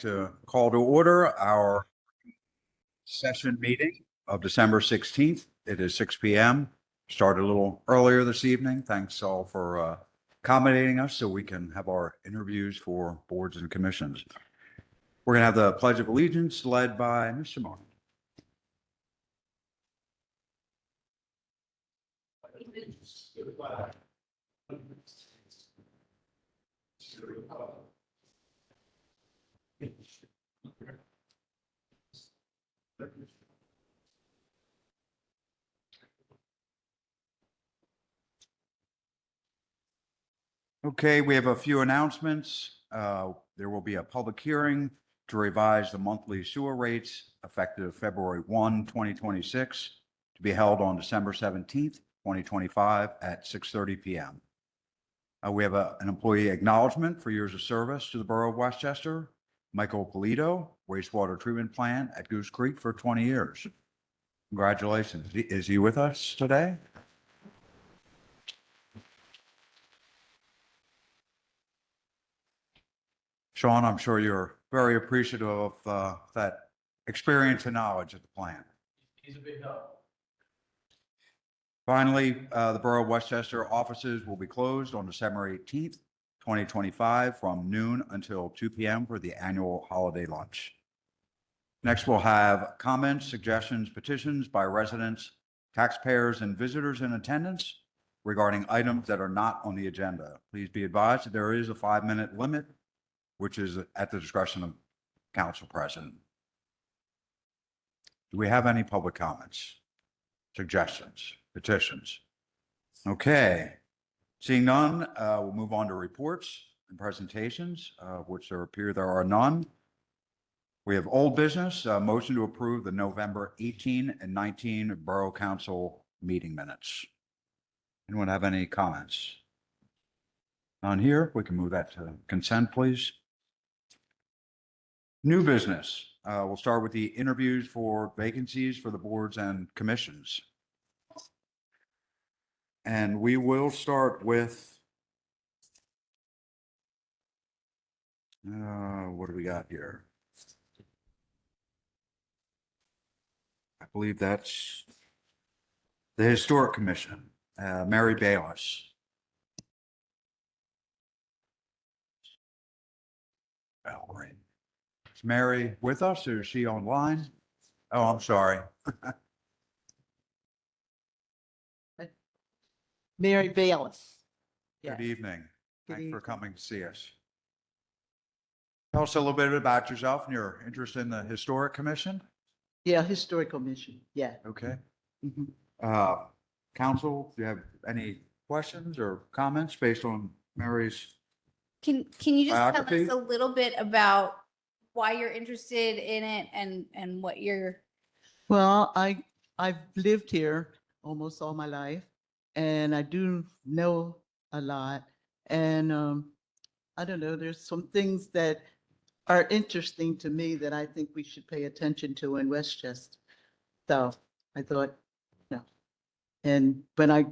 to call to order our session meeting of December 16th. It is 6 p.m. Started a little earlier this evening. Thanks all for accommodating us so we can have our interviews for boards and commissions. We're going to have the Pledge of Allegiance led by Mr. Martin. Okay, we have a few announcements. There will be a public hearing to revise the monthly sewer rates effective February 1, 2026, to be held on December 17th, 2025 at 6:30 p.m. We have an employee acknowledgement for years of service to the Borough of Westchester. Michael Polito, wastewater treatment plant at Goose Creek for 20 years. Congratulations. Is he with us today? Sean, I'm sure you're very appreciative of that experience and knowledge at the plant. He's a big help. Finally, the Borough of Westchester offices will be closed on December 18th, 2025 from noon until 2 p.m. for the annual holiday lunch. Next, we'll have comments, suggestions, petitions by residents, taxpayers, and visitors in attendance regarding items that are not on the agenda. Please be advised that there is a 5-minute limit, which is at the discretion of Council President. Do we have any public comments, suggestions, petitions? Okay. Seeing none, we'll move on to reports and presentations, which there are none. We have old business, motion to approve the November 18 and 19 Borough Council meeting minutes. Anyone have any comments? None here. We can move that to consent, please. New business. We'll start with the interviews for vacancies for the boards and commissions. And we will start with, what do we got here? I believe that's the Historic Commission, Mary Bayless. Oh, great. Is Mary with us or is she online? Oh, I'm sorry. Mary Bayless. Good evening. Good Thanks for evening. coming to see us. Tell us a little bit about yourself and your interest in the Historic Commission. Yeah, Historical Mission. Yeah. Okay. Mhm. Council, do you have any questions or comments based on Mary's? Can you just tell biography? us a little bit about why you're interested in it and what you're, Well, I've lived here almost all my life, and I do know a lot. And I don't know, there's some things that are interesting to me that I think we should pay attention to in Westchester. So I thought, no. And when I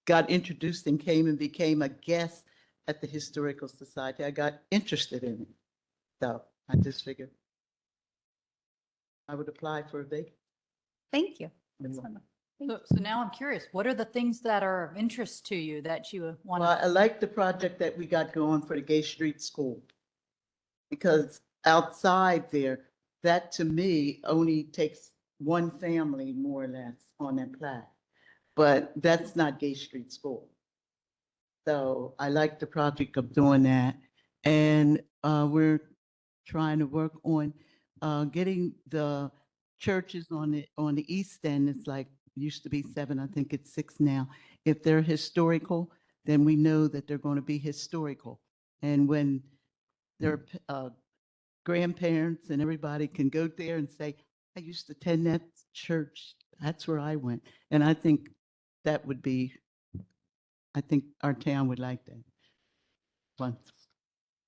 got introduced and came and became a guest at the Historical Society, I got interested in it. So I just figured I would apply for a vacancy. thank you. That's Well, wonderful. So now I'm curious, what are the things that are of interest to you that you want to? I like the project that we got going for the Gay Street School. Because outside there, that to me only takes one family more or less on that plat. But that's not Gay Street School. So I like the project of doing that. And we're trying to work on getting the churches on the east end. It's like, used to be 7, I think it's 6 now. If they're historical, then we know that they're going to be historical. And when their grandparents and everybody can go there and say, I used to attend that church, that's where I went. And I think that would be, I think our town would like that. Once.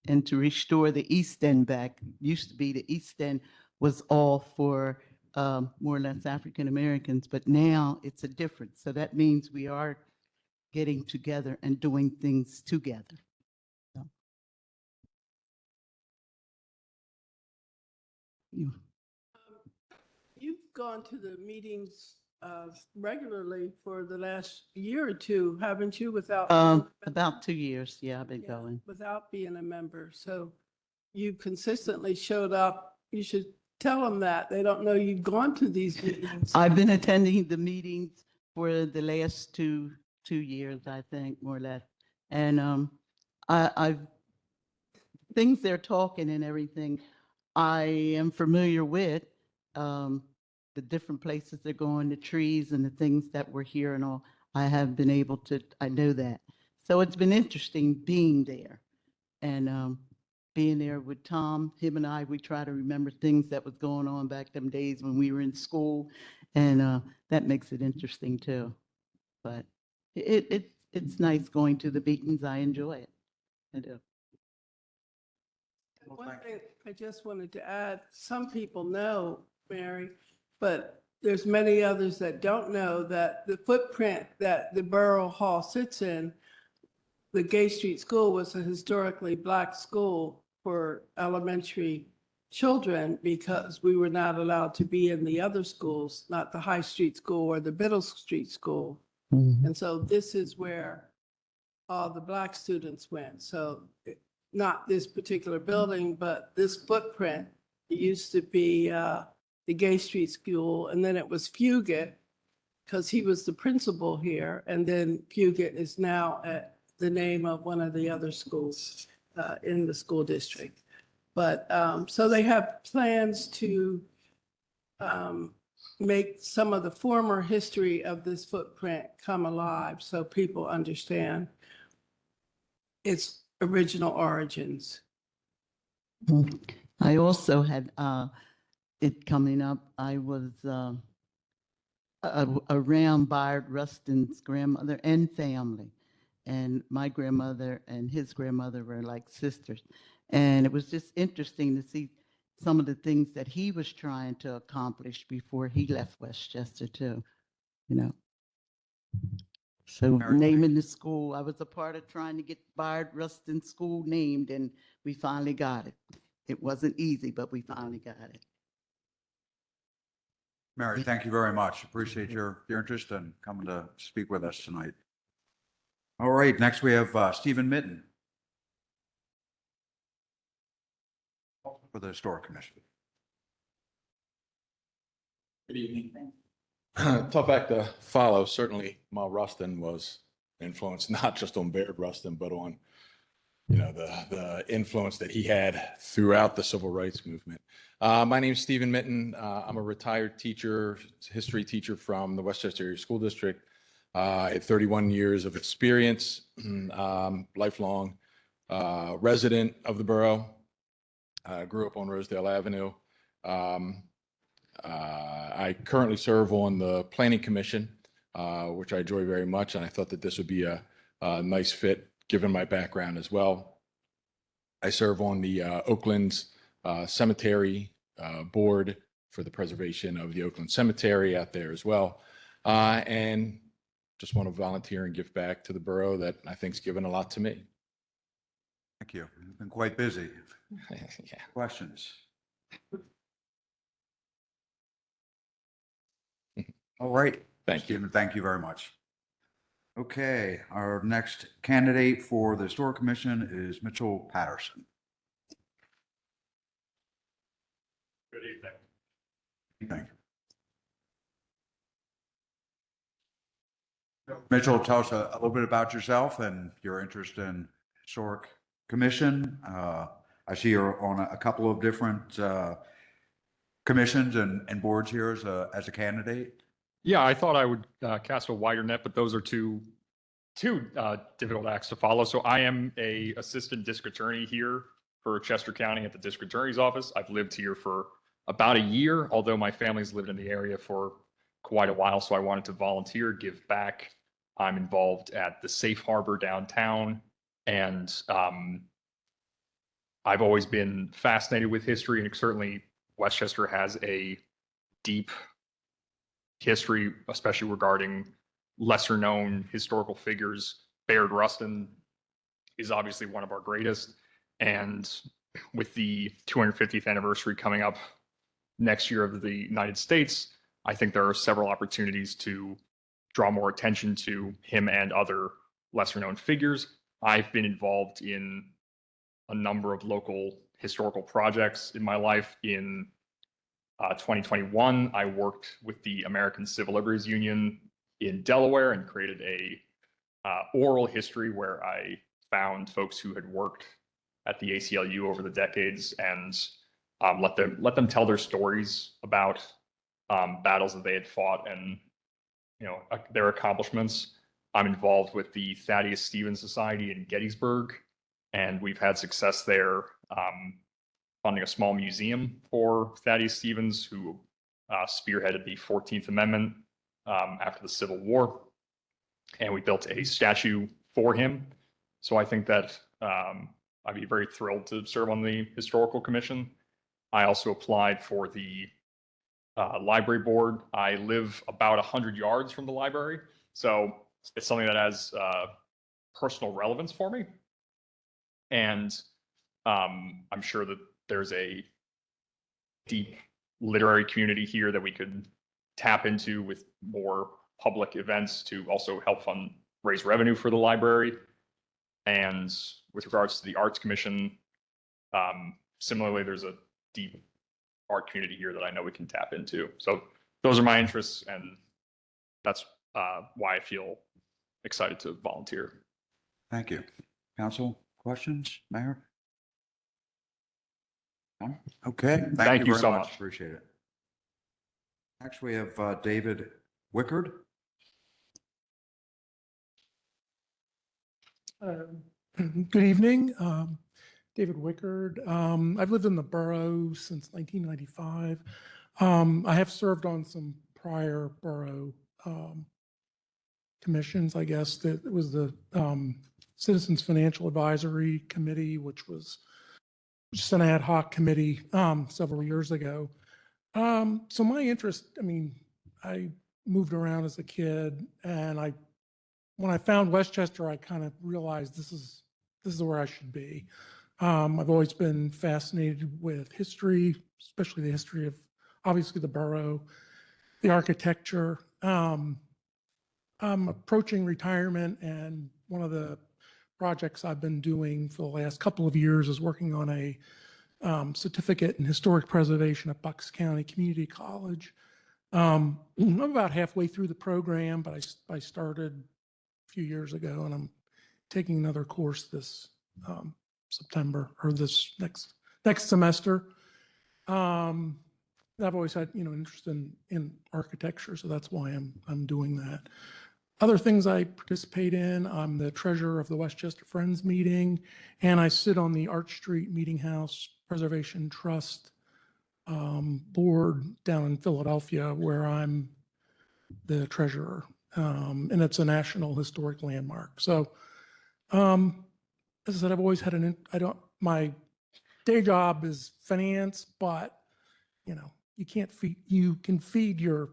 And to restore the East End back, used to be the East End was all for more or less African Americans, but now it's a difference. So that means we are getting together and doing things together. you. You've gone to the meetings regularly for the last year or two, haven't you, without? About 2 years, yeah, I've been Yeah, going. without being a member. So you consistently showed up. You should tell them that. They don't know you've gone to these meetings. I've been attending the meetings for the last two years, I think, more or less. And I've things they're talking and everything, I am familiar with. The different places they're going, the trees and the things that we're here and all. I have been able to, I know that. So it's been interesting being there and being there with Tom. Him and I, we try to remember things that was going on back them days when we were in school, and that makes it interesting too. But it's nice going to the meetings. I enjoy it. I do. One thing I just wanted to add, some people know, Mary, but there's many others that don't know that the footprint that the Borough Hall sits in, the Gay Street School was a historically Black school for elementary children because we were not allowed to be in the other schools, not the High Street School or the Middle Street School. And so this is where all the Black students went. So not this particular building, but this footprint. It used to be the Gay Street School, and then it was Fugit because he was the principal here. And then Fugit is now at the name of one of the other schools in the school district. But so they have plans to make some of the former history of this footprint come alive so people understand its original origins. I also had it coming up. I was around Bayard Rustin's grandmother and family, and my grandmother and his grandmother were like sisters, and it was just interesting to see some of the things that he was trying to accomplish before he left Westchester too, you know. So Mary, naming the school, I was a part of trying to get Bayard Rustin School named, and we finally got it. It wasn't easy, but we finally got it. Mary, thank you very much. Appreciate your interest and coming to speak with us tonight. All right, next we have Stephen Mitten for the Historic Commission. Good evening. Tough act to follow. Certainly, Ma Rustin was influenced not just on Bayard Rustin, but on, you know, the influence that he had throughout the civil rights movement. My name is Stephen Mitten. I'm a retired teacher, history teacher from the Westchester Area School District. I had 31 years of experience, lifelong resident of the borough. Grew up on Rosedale Avenue. I currently serve on the Planning Commission, which I enjoy very much, and I thought that this would be a nice fit given my background as well. I serve on the Oakland's Cemetery Board for the preservation of the Oakland Cemetery out there as well, and just want to volunteer and give back to the borough that I think's given a lot to me. Thank you. You've been quite busy. Yeah. Questions? All right. Thank you. Stephen, thank you very much. Okay, our next candidate for the Historic Commission is Mitchell Patterson. Good evening. Thank you. Mitchell, tell us a little bit about yourself and your interest in Historic Commission. I see you're on a couple of different commissions and boards here as a candidate. Yeah, I thought I would cast a wider net, but those are two difficult acts to follow. So I am a assistant district attorney here for Chester County at the district attorney's office. I've lived here for about a year, although my family's lived in the area for quite a while. So I wanted to volunteer, give back. I'm involved at the Safe Harbor downtown, and I've always been fascinated with history, and certainly Westchester has a deep history, especially regarding lesser known historical figures. Bayard Rustin is obviously one of our greatest. And with the 250th anniversary coming up next year of the United States, I think there are several opportunities to draw more attention to him and other lesser known figures. I've been involved in a number of local historical projects in my life. In 2021, I worked with the American Civil Liberties Union in Delaware and created a oral history where I found folks who had worked at the ACLU over the decades and let them tell their stories about battles that they had fought and their accomplishments. I'm involved with the Thaddeus Stevens Society in Gettysburg, and we've had success there funding a small museum for Thaddeus Stevens, who spearheaded the 14th Amendment after the Civil War. And we built a statue for him. So I think that I'd be very thrilled to serve on the Historical Commission. I also applied for the library board. I live about 100 yards from the library, so it's something that has personal relevance for me. And I'm sure that there's a deep literary community here that we could tap into with more public events to also help raise revenue for the library. And with regards to the Arts Commission, similarly, there's a deep art community here that I know we can tap into. So those are my interests, and that's why I feel excited to volunteer. Thank you. Council, questions, Mayor? No? Okay. Thank you very so much. Appreciate it. Next, we have David Wickard. Good evening, David Wickard. I've lived in the borough since 1995. I have served on some prior borough commissions, I guess. That it was the Citizens Financial Advisory Committee, which was just an ad hoc committee several years ago. So my interest, I mean, I moved around as a kid, and when I found Westchester, I kind of realized this is where I should be. I've always been fascinated with history, especially the history of obviously the borough, the architecture. I'm approaching retirement, and one of the projects I've been doing for the last couple of years is working on a certificate in historic preservation at Bucks County Community College. I'm about halfway through the program, but I started a few years ago, and I'm taking another course this September, or this next semester. I've always had interest in architecture, so that's why I'm doing that. Other things I participate in, I'm the treasurer of the Westchester Friends Meeting, and I sit on the Arch Street Meeting House Preservation Trust board down in Philadelphia, where I'm the treasurer, and it's a national historic landmark. So, as I said, I've always had my day job is finance, but you can feed your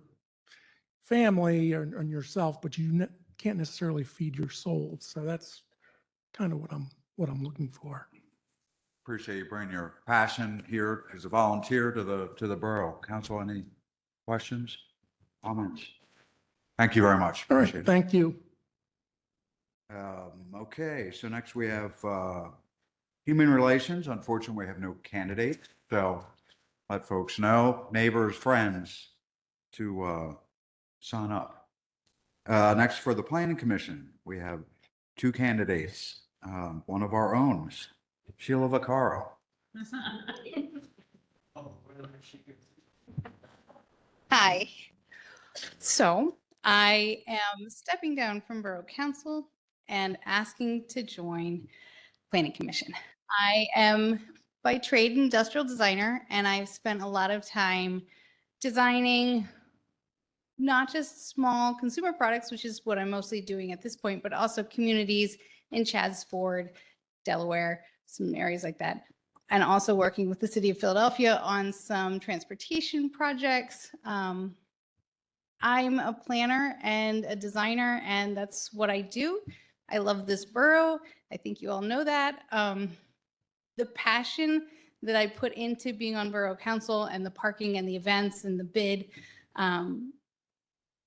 family and yourself, but you can't necessarily feed your soul. So that's kind of what I'm looking for. Appreciate you bringing your passion here as a volunteer to the borough. Council, any questions, comments? Thank you very much. All right, Appreciate it. thank you. Okay, so next we have Human Relations. Unfortunately, we have no candidate, so let folks know, neighbors, friends, to sign up. Next, for the Planning Commission, we have two candidates. One of our own, Sheila Vaccaro. Hi. So I am stepping down from Borough Council and asking to join Planning Commission. I am by trade industrial designer, and I've spent a lot of time designing not just small consumer products, which is what I'm mostly doing at this point, but also communities in Chadds Ford, Delaware, some areas like that. And also working with the city of Philadelphia on some transportation projects. I'm a planner and a designer, and that's what I do. I love this borough. I think you all know that. The passion that I put into being on Borough Council and the parking and the events and the bid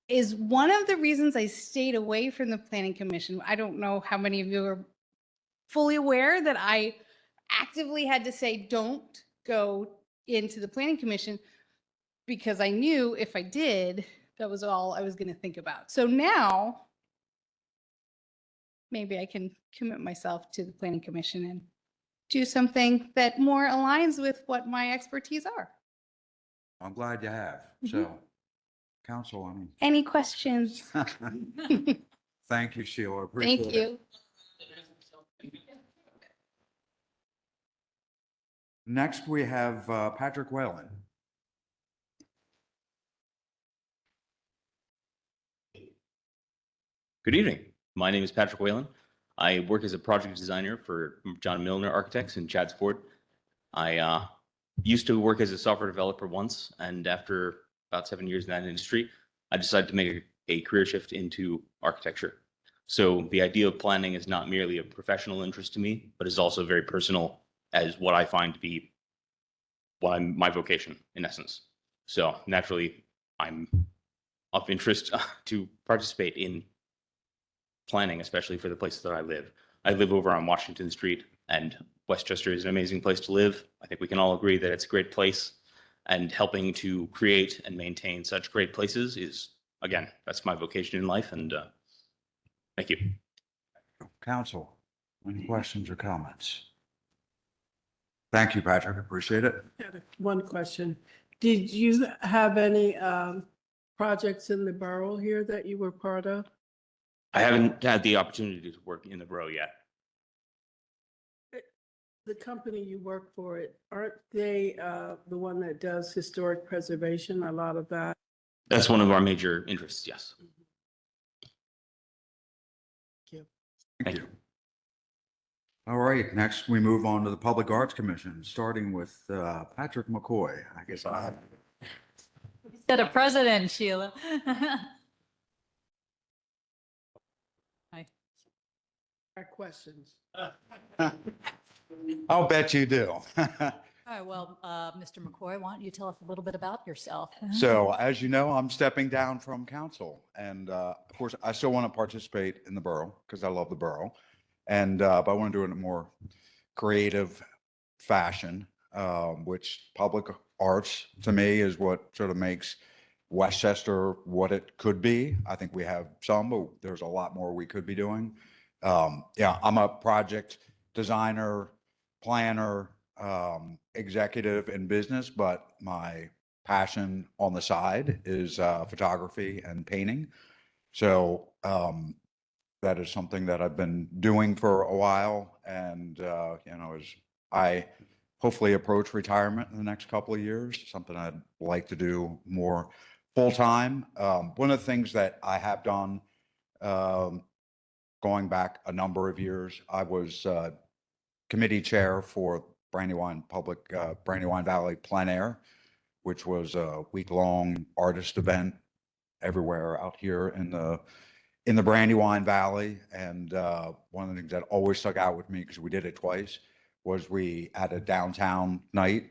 is one of the reasons I stayed away from the Planning Commission. I don't know how many of you are fully aware that I actively had to say, don't go into the Planning Commission, because I knew if I did, that was all I was going to think about. So now maybe I can commit myself to the Planning Commission and do something that more aligns with what my expertise are. I'm glad you have. So, council, Any questions? thank you, Sheila. Appreciate Thank it. you. Next, we have Patrick Whalen. Good evening. My name is Patrick Whalen. I work as a project designer for John Milner Architects in Chadsport. I used to work as a software developer once, and after about 7 years in that industry, I decided to make a career shift into architecture. So the idea of planning is not merely a professional interest to me, but is also very personal as what I find to be my vocation in essence. So naturally, I'm of interest to participate in planning, especially for the places that I live. I live over on Washington Street, and Westchester is an amazing place to live. I think we can all agree that it's a great place, and helping to create and maintain such great places is, again, that's my vocation in life, and thank you. Council, any questions or comments? Thank you, Patrick. Appreciate it. I had one question. Did you have any projects in the borough here that you were part of? I haven't had the opportunity to work in the borough yet. The company you work for, aren't they the one that does historic preservation, a lot of that? That's one of our major interests, yes. Thank you. All right, next we move on to the Public Arts Commission, starting with Patrick McCoy. I guess I. Instead of president, Sheila. Hi. Our questions. I'll bet you do. All right, well, Mr. McCoy, why don't you tell us a little bit about yourself? So, as you know, I'm stepping down from council, and of course, I still want to participate in the borough because I love the borough, and but I want to do it in a more creative fashion, which public arts to me is what sort of makes Westchester what it could be. I think we have some, but there's a lot more we could be doing. Yeah, I'm a project designer, planner, executive in business, but my passion on the side is photography and painting. So that is something that I've been doing for a while, and as I hopefully approach retirement in the next couple of years, something I'd like to do more full time. One of the things that I have done going back a number of years, I was committee chair for Brandywine Valley Plein Air, which was a week-long artist event everywhere out here in the Brandywine Valley. And one of the things that always stuck out with me, because we did it twice, was we had a downtown night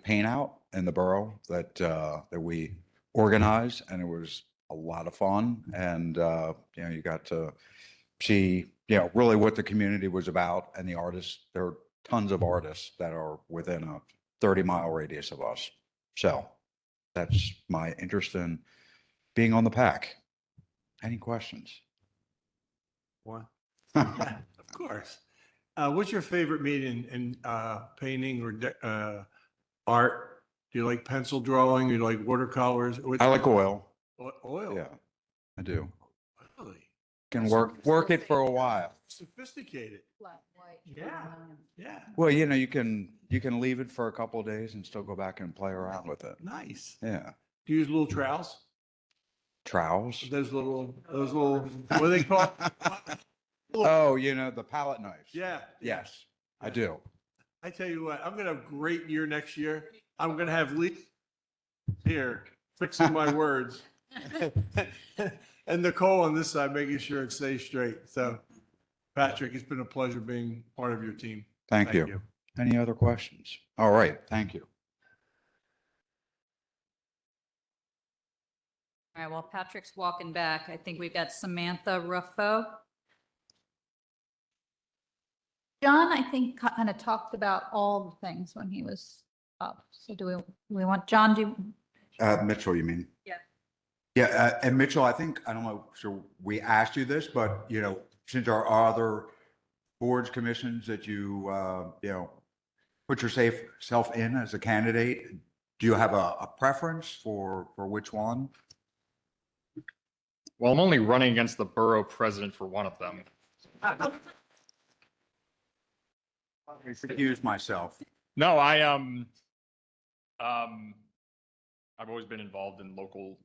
paint out in the borough that we organized, and it was a lot of fun. And you got to see really what the community was about, and the artists. There are tons of artists that are within a 30-mile radius of us. So that's my interest in being on the PAC. Any questions? One. Yeah, of course. What's your favorite medium in painting or art? Do you like pencil drawing? Do you like watercolors? I like oil. Oil? Yeah, I do. Really? Can work it for a while. Sophisticated. Black, white. Yeah. Yeah. Well, you can leave it for a couple of days and still go back and play around with it. Nice. Yeah. Do you use little trowels? Trowels. Those little, what are they called? Oh, the palette knives. Yeah. Yes, I do. I tell you what, I'm gonna have a great year next year. I'm gonna have Lee here fixing my words. And Nicole on this side, making sure it stays straight. So Patrick, it's been a pleasure being part of your team. Thank you. Any other questions? All right, thank you. All right, while Patrick's walking back, I think we've got Samantha Ruffo. John, I think, kind of talked about all the things when he was up. So do we want, John, do you? Mitchell, you mean? Yeah. Yeah, and Mitchell, I think, I don't know, so we asked you this, but, since there are other boards, commissions that you put yourself in as a candidate, do you have a preference for which one? Well, I'm only running against the borough president for one of them. Excuse myself. No, I've always been involved in local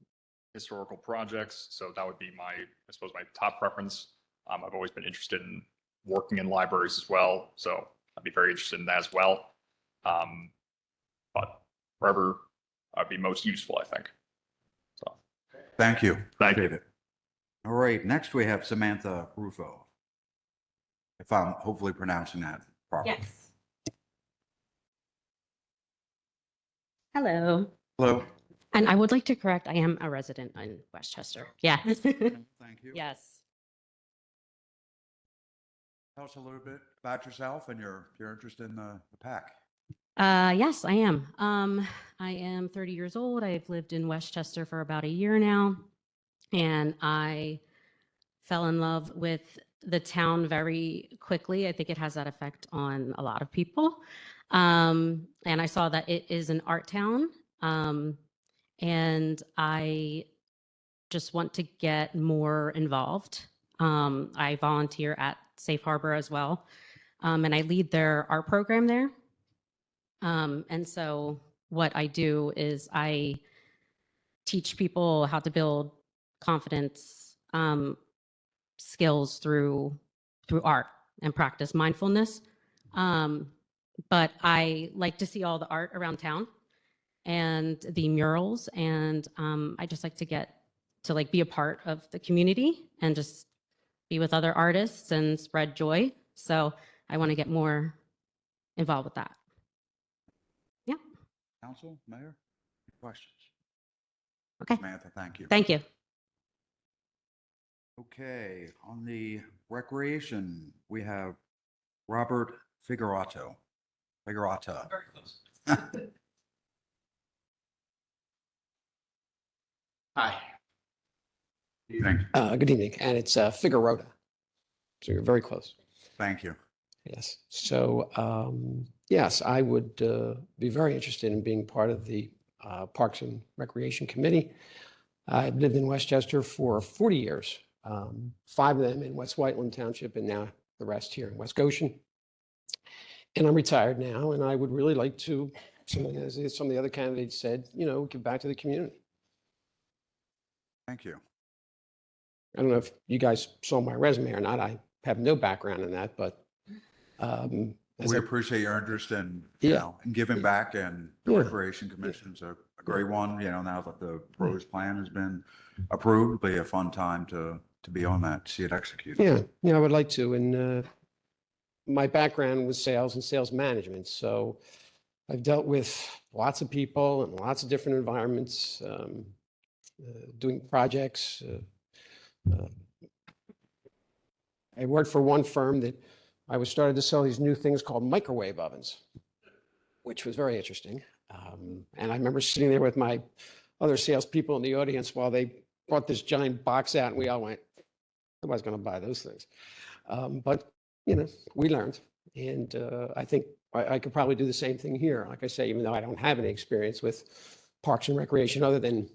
historical projects, so that would be I suppose, my top preference. I've always been interested in working in libraries as well, so I'd be very interested in that as well. But wherever I'd be most useful, I think. So, Thank you. Thank you. Appreciate it. All right, next we have Samantha Rufo. If I'm hopefully pronouncing that properly. Yes. Hello. Hello. And I would like to correct, I am a resident in Westchester. Yeah. Thank you. Yes. Tell us a little bit about yourself and your interest in the PAC. Yes, I am. I am 30 years old. I've lived in Westchester for about a year now. And I fell in love with the town very quickly. I think it has that effect on a lot of people. And I saw that it is an art town. And I just want to get more involved. I volunteer at Safe Harbor as well. And I lead their art program there. And so what I do is I teach people how to build confidence skills through art and practice mindfulness. But I like to see all the art around town and the murals, and I just like to get to be a part of the community and just be with other artists and spread joy. So I want to get more involved with that. Yeah. Council, Mayor, questions? Okay. Samantha, thank you. Thank you. Okay, on the recreation, we have Robert Figurato. Very close. Hi. Evening. Good evening, and it's Figueroa. So you're very close. Thank you. Yes. So yes, I would be very interested in being part of the Parks and Recreation Committee. I've lived in Westchester for 40 years, 5 of them in West Whiteland Township, and now the rest here in West Goshen. And I'm retired now, and I would really like to, as some of the other candidates said, give back to the community. Thank you. I don't know if you guys saw my resume or not. I have no background in that, but We appreciate your interest in, Yeah. in giving back, and the Yeah. Recreation Commission's a great one. Now that the PROS plan has been approved, it'll be a fun time to be on that, see it executed. Yeah, I would like to. And my background was sales and sales management. So I've dealt with lots of people and lots of different environments, doing projects. I worked for one firm that I was started to sell these new things called microwave ovens, which was very interesting. And I remember sitting there with my other salespeople in the audience while they brought this giant box out, and we all went, nobody's going to buy those things. But, we learned. And I think I could probably do the same thing here. Like I say, even though I don't have any experience with parks and recreation other than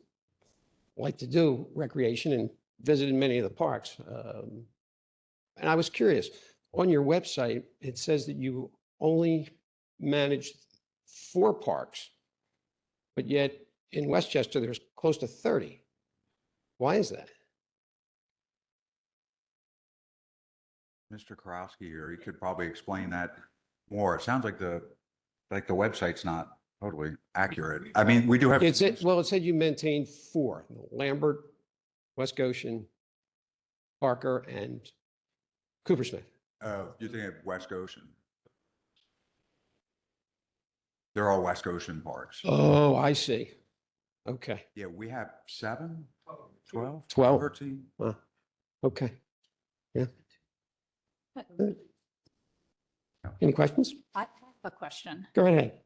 like to do recreation and visited many of the parks. And I was curious, on your website, it says that you only manage 4 parks, but yet in Westchester, there's close to 30. Why is that? Mr. Karowski here, he could probably explain that more. It sounds like the website's not totally accurate. I mean, we do have. It said you maintain 4, Lambert, West Goshen, Parker, and Coopersmith. You think of West Goshen? They're all West Goshen parks. Oh, I see. Okay, Yeah, we have 7, 12, 12. 13. Okay. Yeah. Any questions? I have a question. Go right ahead.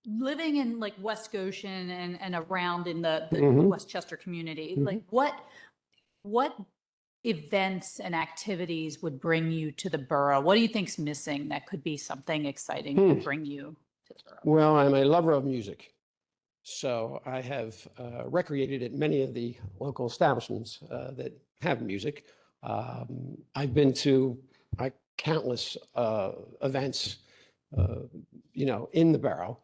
Living in like West Goshen and around in the Mhm. Westchester community, like what events and activities would bring you to the borough? What do you think's missing that could be something exciting to bring you to the borough? Well, I'm a lover of music. So I have recreated at many of the local establishments that have music. I've been to countless events, in the Borough.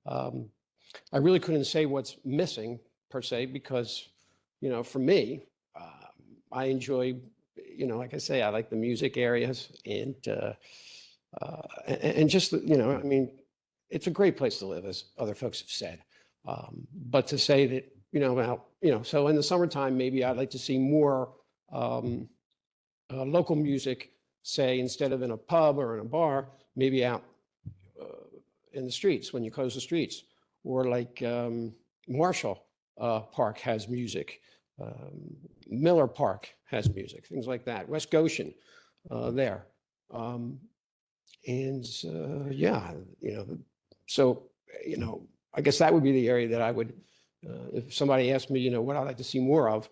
I really couldn't say what's missing per se because, for me, I enjoy, like I say, I like the music areas and just, I mean, it's a great place to live, as other folks have said. But to say that, so in the summertime, maybe I'd like to see more local music, say, instead of in a pub or in a bar, maybe out in the streets when you close the streets, or like Marshall Park has music, Miller Park has music, things like that. West Goshen there. Yeah, so, I guess that would be the area that I would, if somebody asked me, what I'd like to see more of,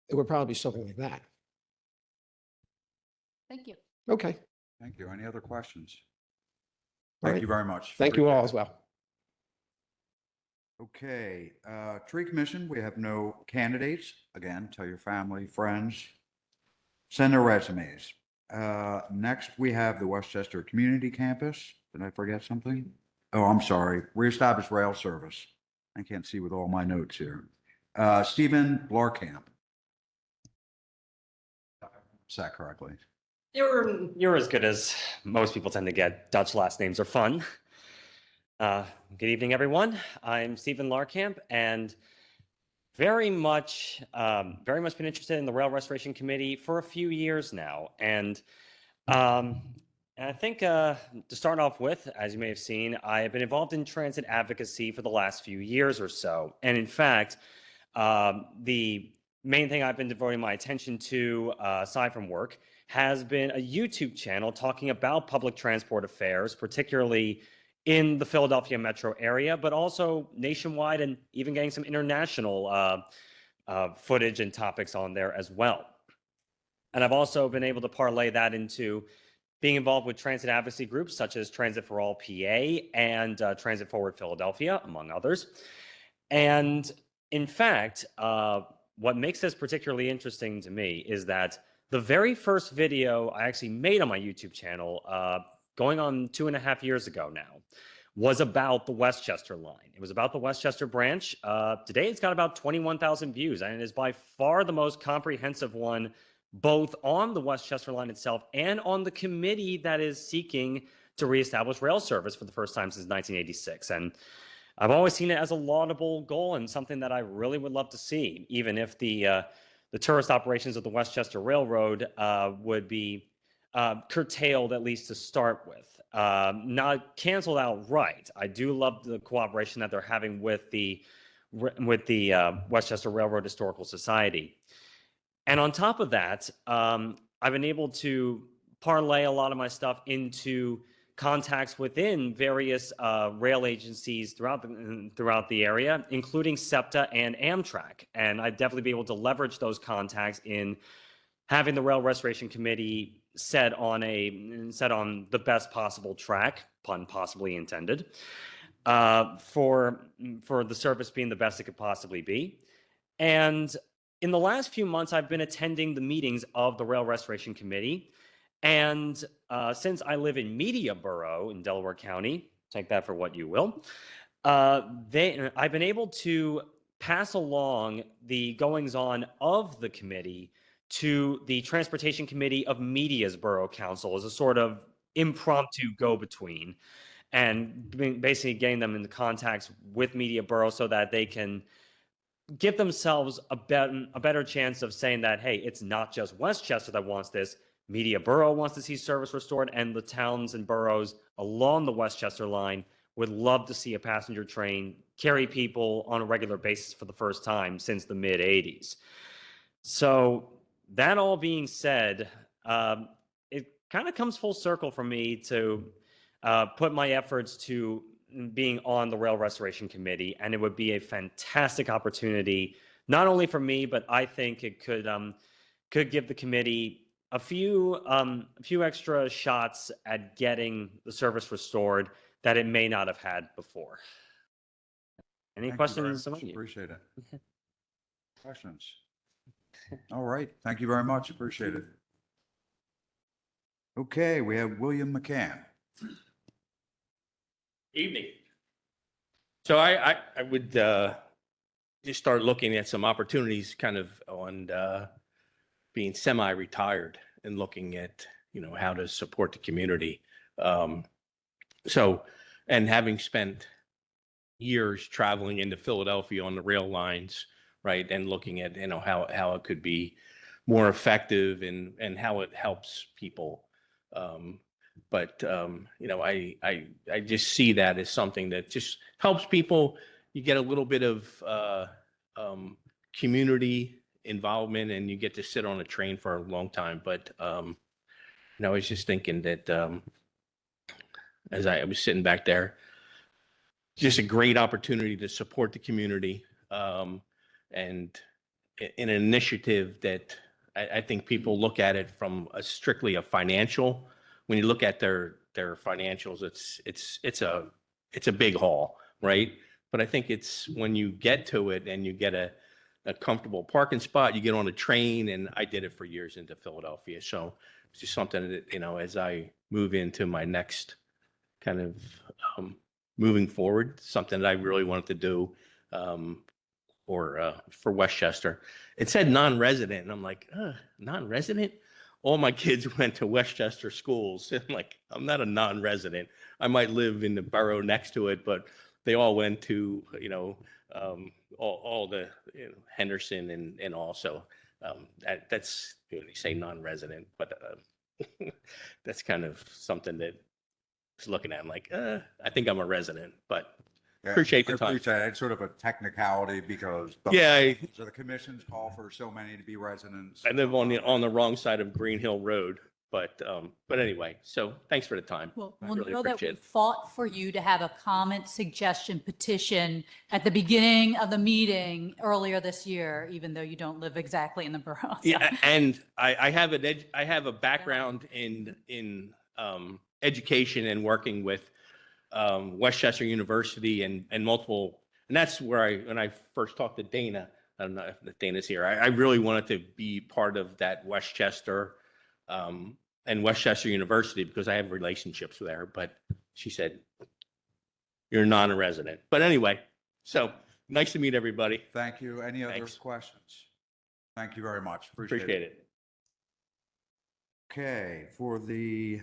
it would probably be something like that. Thank you. Okay. Thank you. Any other questions? All Thank right. you very much. Thank you all Appreciate as it. well. Okay, Tree Commission, we have no candidates. Again, tell your family, friends, send their resumes. Next, we have the Westchester Community Campus. Did I forget something? Oh, I'm sorry. Reestablish rail service. I can't see with all my notes here. Stephen Blarkamp. Is that correctly? You're as good as most people tend to get. Dutch last names are fun. Good evening, everyone. I'm Stephen Larkamp, and very much been interested in the Rail Restoration Committee for a few years now. And I think to start off with, as you may have seen, I have been involved in transit advocacy for the last few years or so. And in fact, the main thing I've been devoting my attention to, aside from work, has been a YouTube channel talking about public transport affairs, particularly in the Philadelphia metro area, but also nationwide, and even getting some international footage and topics on there as well. And I've also been able to parlay that into being involved with transit advocacy groups such as Transit for All PA and Transit Forward Philadelphia, among others. And in fact, what makes this particularly interesting to me is that the very first video I actually made on my YouTube channel, going on 2.5 years ago now, was about the Westchester line. It was about the Westchester branch. Today it's got about 21,000 views, and it is by far the most comprehensive one, both on the Westchester line itself and on the committee that is seeking to reestablish rail service for the first time since 1986. And I've always seen it as a laudable goal and something that I really would love to see, even if the tourist operations of the Westchester Railroad would be curtailed, at least to start with. Not canceled outright. I do love the cooperation that they're having with the Westchester Railroad Historical Society. And on top of that, I've been able to parlay a lot of my stuff into contacts within various rail agencies throughout the area, including SEPTA and Amtrak. And I'd definitely be able to leverage those contacts in having the Rail Restoration Committee set on the best possible track, pun possibly intended, for the service being the best it could possibly be. And in the last few months, I've been attending the meetings of the Rail Restoration Committee. And since I live in Media Borough in Delaware County, take that for what you will, I've been able to pass along the goings-on of the committee to the Transportation Committee of Media's Borough Council as a sort of impromptu go-between, and basically getting them into contacts with Media Borough so that they can give themselves a better chance of saying that, hey, it's not just Westchester that wants this. Media Borough wants to see service restored, and the towns and boroughs along the Westchester line would love to see a passenger train carry people on a regular basis for the first time since the mid 80s. So that all being said, it kind of comes full circle for me to put my efforts to being on the Rail Restoration Committee, and it would be a fantastic opportunity, not only for me, but I think it could give the committee a few extra shots at getting the service restored that it may not have had before. Any Thank you very questions? much. Appreciate it. Questions? All right. Thank you very much. Appreciate it. Okay, we have William McCann. Evening. So I would just start looking at some opportunities kind of on being semi-retired and looking at, how to support the community. And having spent years traveling into Philadelphia on the rail lines, right, and looking at, how it could be more effective and how it helps people. I just see that as something that just helps people. You get a little bit of community involvement, and you get to sit on a train for a long time. But I was just thinking that as I was sitting back there, just a great opportunity to support the community, and in an initiative that I think people look at it from strictly a financial. When you look at their financials, it's a big haul, right? But I think it's when you get to it and you get a comfortable parking spot, you get on a train, and I did it for years into Philadelphia. So it's just something that, as I move into my next kind of moving forward, something that I really wanted to do for Westchester. It said non-resident, and I'm like, non-resident? All my kids went to Westchester schools. And I'm not a non-resident. I might live in the borough next to it, but they all went to, all the Henderson and also that's when they say non-resident, but that's kind of something that I was looking at. I'm like, I think I'm a resident, but appreciate the time. Appreciate it. It's sort of a technicality because so the commissions call for so many to be residents. I live on the wrong side of Green Hill Road, but anyway, so thanks for the time. Well, I we'll really know that appreciate we it. fought for you to have a comment, suggestion, petition at the beginning of the meeting earlier this year, even though you don't live exactly in the borough. So. Yeah, and I have a background in education and working with Westchester University and multiple, and that's where when I first talked to Dana, I don't know if Dana's here, I really wanted to be part of that Westchester and Westchester University because I have relationships there, but she said, you're not a resident. But anyway, so nice to meet everybody. Thank you. Any other Thanks. questions? Thank you very much. Appreciate it. Okay, for the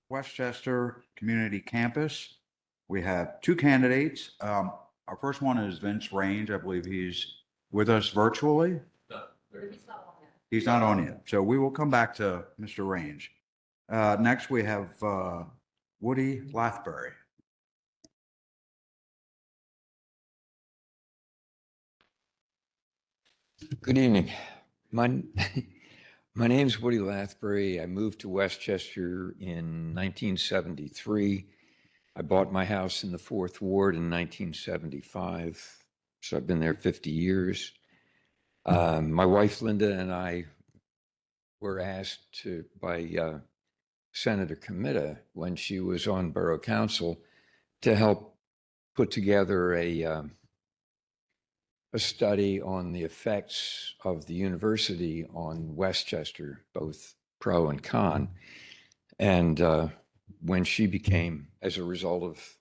Westchester Community Campus, we have two candidates. Our first one is Vince Range. I believe he's with us virtually. He's not on yet. So we will come back to Mr. Range. Next, we have Woody Lathbury. Good evening. My name's Woody Lathbury. I moved to Westchester in 1973. I bought my house in the 4th Ward in 1975. So I've been there 50 years. My wife, Linda, and I were asked by Senator Comita when she was on Borough Council to help put together a study on the effects of the university on Westchester, both pro and con. And when she became, as a result of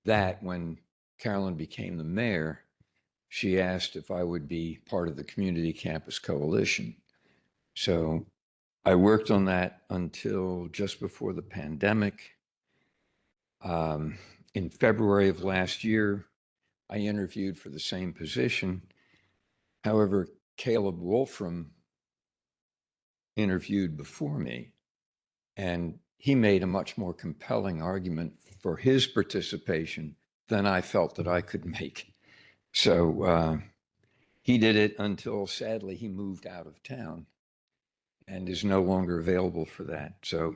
that, when Carolyn became the mayor, she asked if I would be part of the Community Campus Coalition. So I worked on that until just before the pandemic. In February of last year, I interviewed for the same position. However, Caleb Wolfram interviewed before me, and he made a much more compelling argument for his participation than I felt that I could make. So he did it until sadly he moved out of town and is no longer available for that. So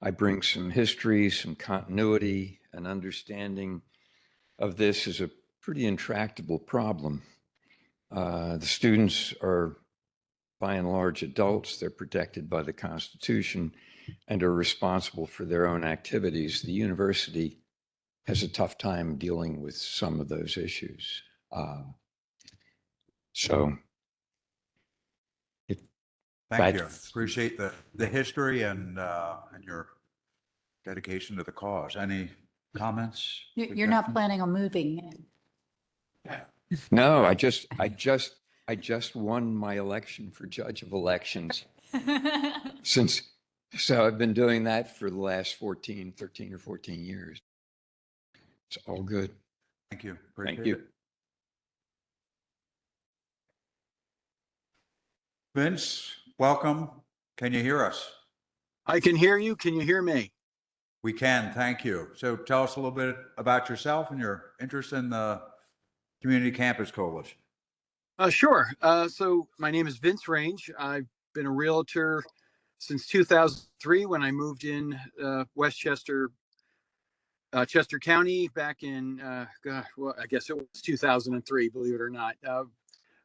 I bring some history, some continuity, an understanding of this as a pretty intractable problem. The students are by and large adults. They're protected by the Constitution and are responsible for their own activities. The university has a tough time dealing with some of those issues. So Thank you. Appreciate the history and your dedication to the cause. Any comments? You're not planning on moving? No, I just won my election for judge of elections. So I've been doing that for the last 13 or 14 years. It's all good. Thank you. Thank Appreciate you. it. Vince, welcome. Can you hear us? I can hear you. Can you hear me? We can, thank you. So tell us a little bit about yourself and your interest in the Community Campus Coalition. Sure. So my name is Vince Range. I've been a realtor since 2003 when I moved in Westchester, Chester County back in, well, I guess it was 2003, believe it or not.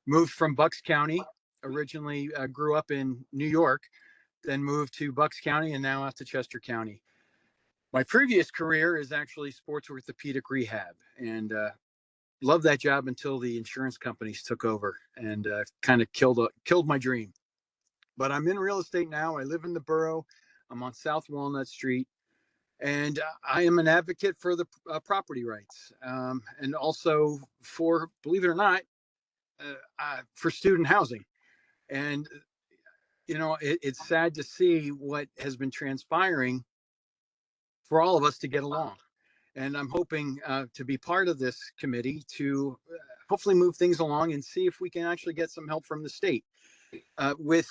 Moved from Bucks County, originally grew up in New York, then moved to Bucks County and now out to Chester County. My previous career is actually sports orthopedic rehab, and loved that job until the insurance companies took over and kind of killed my dream. But I'm in real estate now. I live in the borough. I'm on South Walnut Street, and I am an advocate for the property rights, and also for, believe it or not, for student housing. And you know, it's sad to see what has been transpiring for all of us to get along. And I'm hoping to be part of this committee to hopefully move things along and see if we can actually get some help from the state. With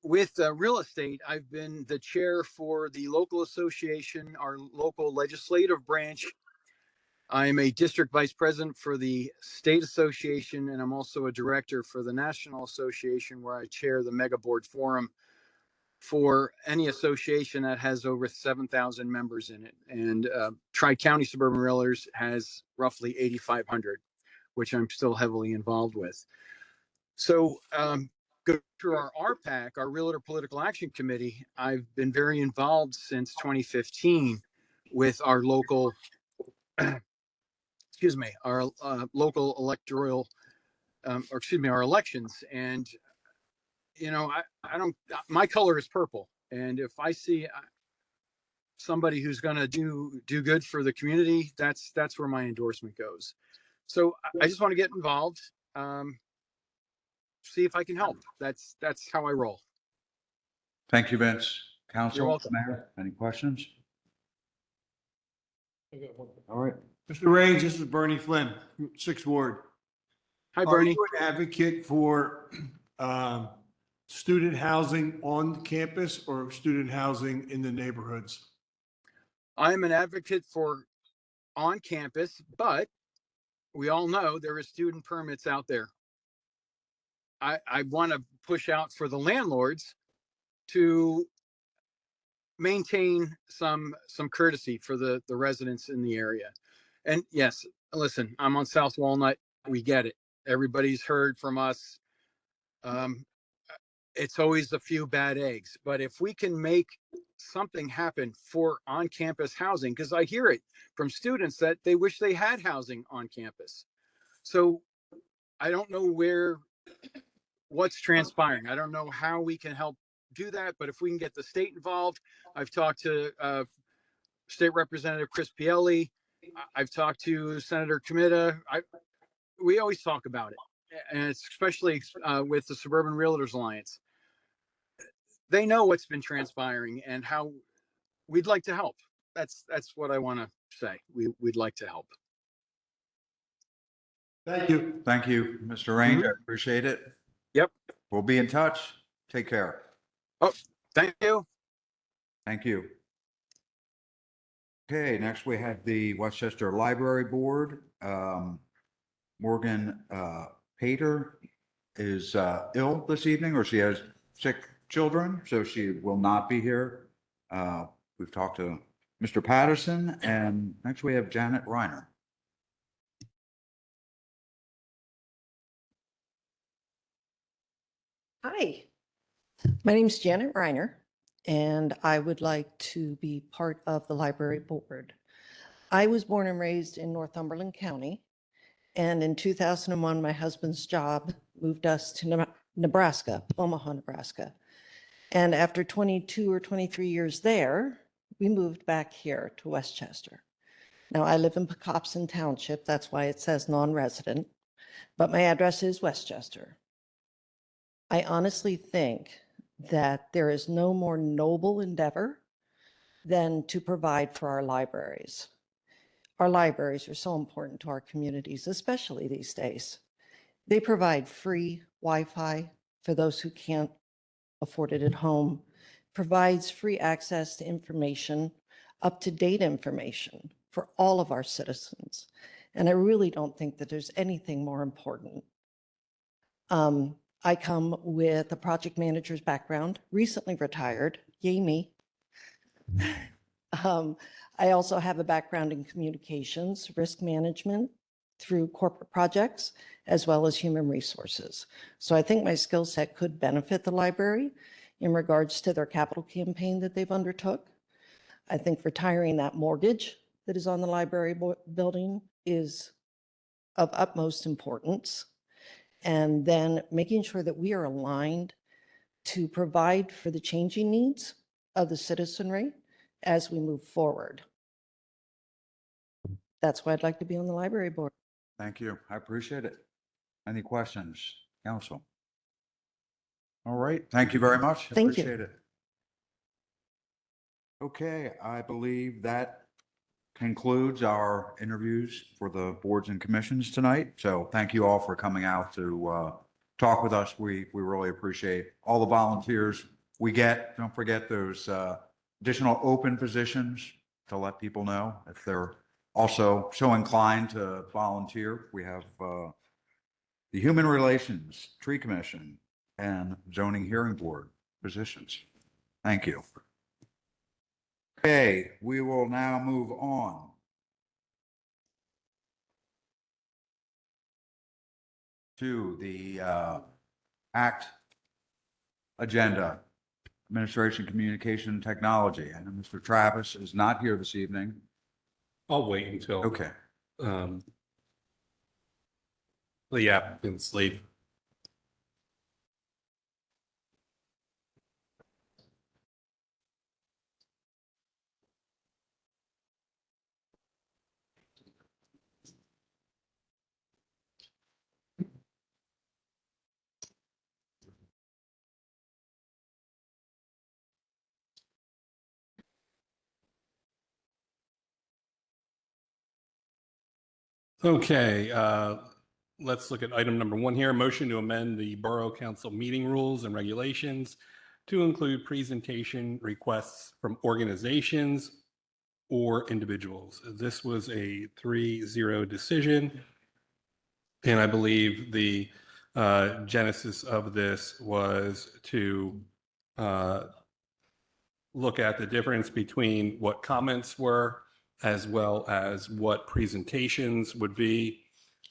real estate, I've been the chair for the local association, our local legislative branch. I am a district vice president for the state association, and I'm also a director for the national association, where I chair the mega board forum for any association that has over 7,000 members in it. And Tri-County Suburban Realtors has roughly 8,500, which I'm still heavily involved with. So go through our RPAC, our Realtor Political Action Committee. I've been very involved since 2015 with our local, excuse me, our local electoral, our elections. And you know, I don't, my color is purple. And if I see somebody who's going to do good for the community, that's where my endorsement goes. So I just want to get involved, see if I can help. That's how I roll. Thank you, Vince. You're Council, welcome. Mayor, any questions? All right. Mr. Range, this is Bernie Flynn, 6th Ward. Hi, Bernie. Are you an advocate for student housing on campus or student housing in the neighborhoods? I am an advocate for on campus, but we all know there are student permits out there. I want to push out for the landlords to maintain some courtesy for the residents in the area. And yes, listen, I'm on South Walnut. We get it. Everybody's heard from us. It's always a few bad eggs, but if we can make something happen for on-campus housing, because I hear it from students that they wish they had housing on campus. So I don't know what's transpiring. I don't know how we can help do that, but if we can get the state involved. I've talked to State Representative Chris Pielli. I've talked to Senator Comita. We always talk about it, and it's especially with the Suburban Realtors Alliance. They know what's been transpiring and how we'd like to help. That's what I want to say. We'd like to help. Thank you. Thank you, Mr. Range. I appreciate it. Yep. We'll be in touch. Take care. Oh, thank you. Thank you. Okay, next we have the Westchester Library Board. Morgan Pater is ill this evening, or she has sick children, so she will not be here. We've talked to Mr. Patterson, and next we have Janet Reiner. Hi, my name is Janet Reiner, and I would like to be part of the library board. I was born and raised in Northumberland County, and in 2001, my husband's job moved us to Nebraska, Omaha, Nebraska. And after 22 or 23 years there, we moved back here to Westchester. Now, I live in Pocopson Township, that's why it says non-resident, but my address is Westchester. I honestly think that there is no more noble endeavor than to provide for our libraries. Our libraries are so important to our communities, especially these days. They provide free Wi-Fi for those who can't afford it at home, provides free access to information, up-to-date information for all of our citizens. And I really don't think that there's anything more important. I come with a project manager's background, recently retired, yay me. I also have a background in communications, risk management through corporate projects, as well as human resources. So I think my skill set could benefit the library in regards to their capital campaign that they've undertook. I think retiring that mortgage that is on the library building is of utmost importance. And then making sure that we are aligned to provide for the changing needs of the citizenry as we move forward. That's why I'd like to be on the library board. Thank you. I appreciate it. Any questions, council? All right. Thank you very much. Thank you. Appreciate it. Okay, I believe that concludes our interviews for the boards and commissions tonight. So thank you all for coming out to talk with us. We really appreciate all the volunteers we get. Don't forget those additional open positions to let people know if they're also so inclined to volunteer. We have the Human Relations, Tree Commission, and Zoning Hearing Board positions. Thank you. Okay, we will now move on to the ACT agenda, Administration, Communication, Technology. And Mr. Travis is not here this evening. I'll wait until. Okay. The applicants leave. Okay, let's look at item number 1 here. Motion to amend the Borough Council meeting rules and regulations to include presentation requests from organizations or individuals. This was a 3-0 decision. And I believe the genesis of this was to look at the difference between what comments were as well as what presentations would be.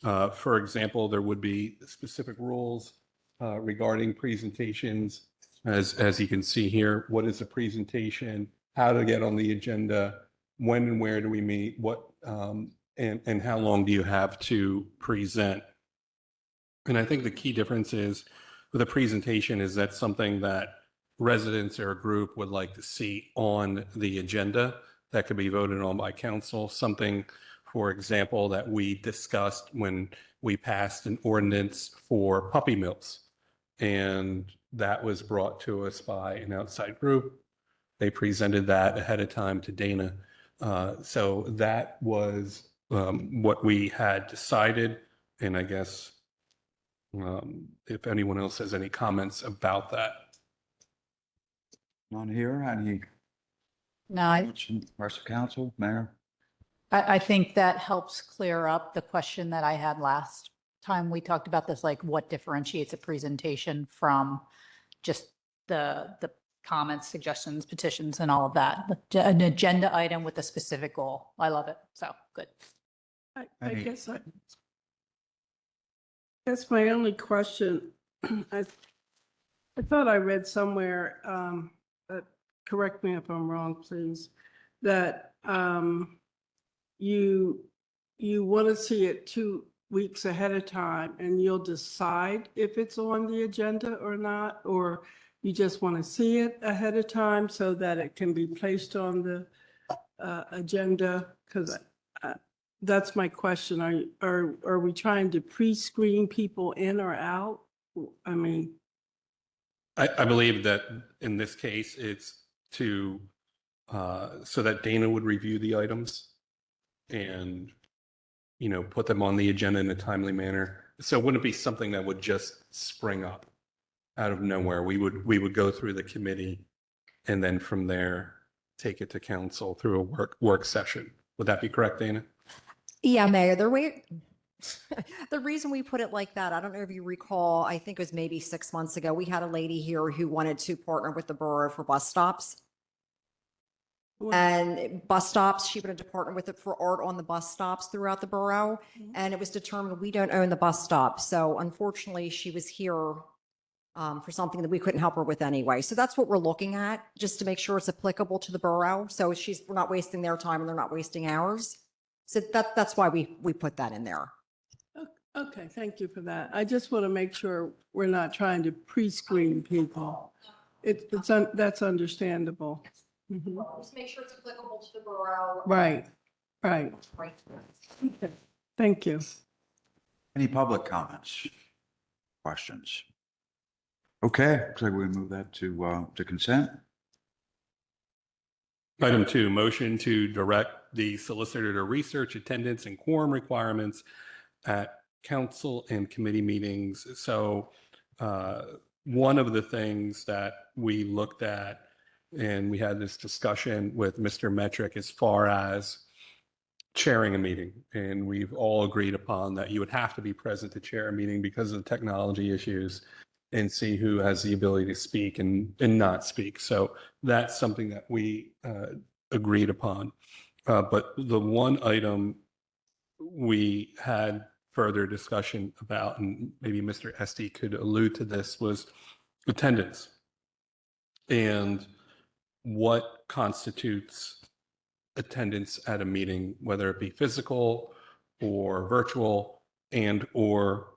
For example, there would be specific rules regarding presentations, as you can see here. What is a presentation? How to get on the agenda? When and where do we meet? What and how long do you have to present? And I think the key difference is with a presentation is that something that residents or a group would like to see on the agenda that could be voted on by council. Something, for example, that we discussed when we passed an ordinance for puppy mills. And that was brought to us by an outside group. They presented that ahead of time to Dana. So that was what we had decided. And I guess if anyone else has any comments about that. None here. Any No, I, Rest of council, Mayor? I think that helps clear up the question that I had last time we talked about this, like what differentiates a presentation from just the comments, suggestions, petitions, and all of that. An agenda item with a specific goal. I love it. So good. I guess my only question, I thought I read somewhere, correct me if I'm wrong, please, that you want to see it 2 weeks ahead of time and you'll decide if it's on the agenda or not, or you just want to see it ahead of time so that it can be placed on the agenda? Because that's my question. Are we trying to pre-screen people in or out? I mean, I believe that in this case, it's to, so that Dana would review the items and, you know, put them on the agenda in a timely manner. So it wouldn't be something that would just spring up out of nowhere. We would go through the committee and then from there, take it to council through a work session. Would that be correct, Dana? Yeah, Mayor, the reason we put it like that, I don't know if you recall, I think it was maybe 6 months ago, we had a lady here who wanted to partner with the borough for bus stops. And bus stops, she wanted to partner with it for art on the bus stops throughout the borough. And it was determined we don't own the bus stop. So unfortunately, she was here for something that we couldn't help her with anyway. So that's what we're looking at, just to make sure it's applicable to the borough. So we're not wasting their time and they're not wasting ours. So that's why we put that in there. okay, thank you for that. I just want to make sure we're not trying to pre-screen people. That's understandable. Mhm. Just make sure it's applicable to the borough. Right. Okay, thank you. Any public comments? Questions? Okay, looks like we move that to consent. Item 2, motion to direct the solicitor to research attendance and quorum requirements at council and committee meetings. So one of the things that we looked at, and we had this discussion with Mr. Metric as far as chairing a meeting, and we've all agreed upon that you would have to be present to chair a meeting because of the technology issues and see who has the ability to speak and not speak. So that's something that we agreed upon. But the one item we had further discussion about, and maybe Mr. Esty could allude to this, was attendance and what constitutes attendance at a meeting, whether it be physical or virtual, and or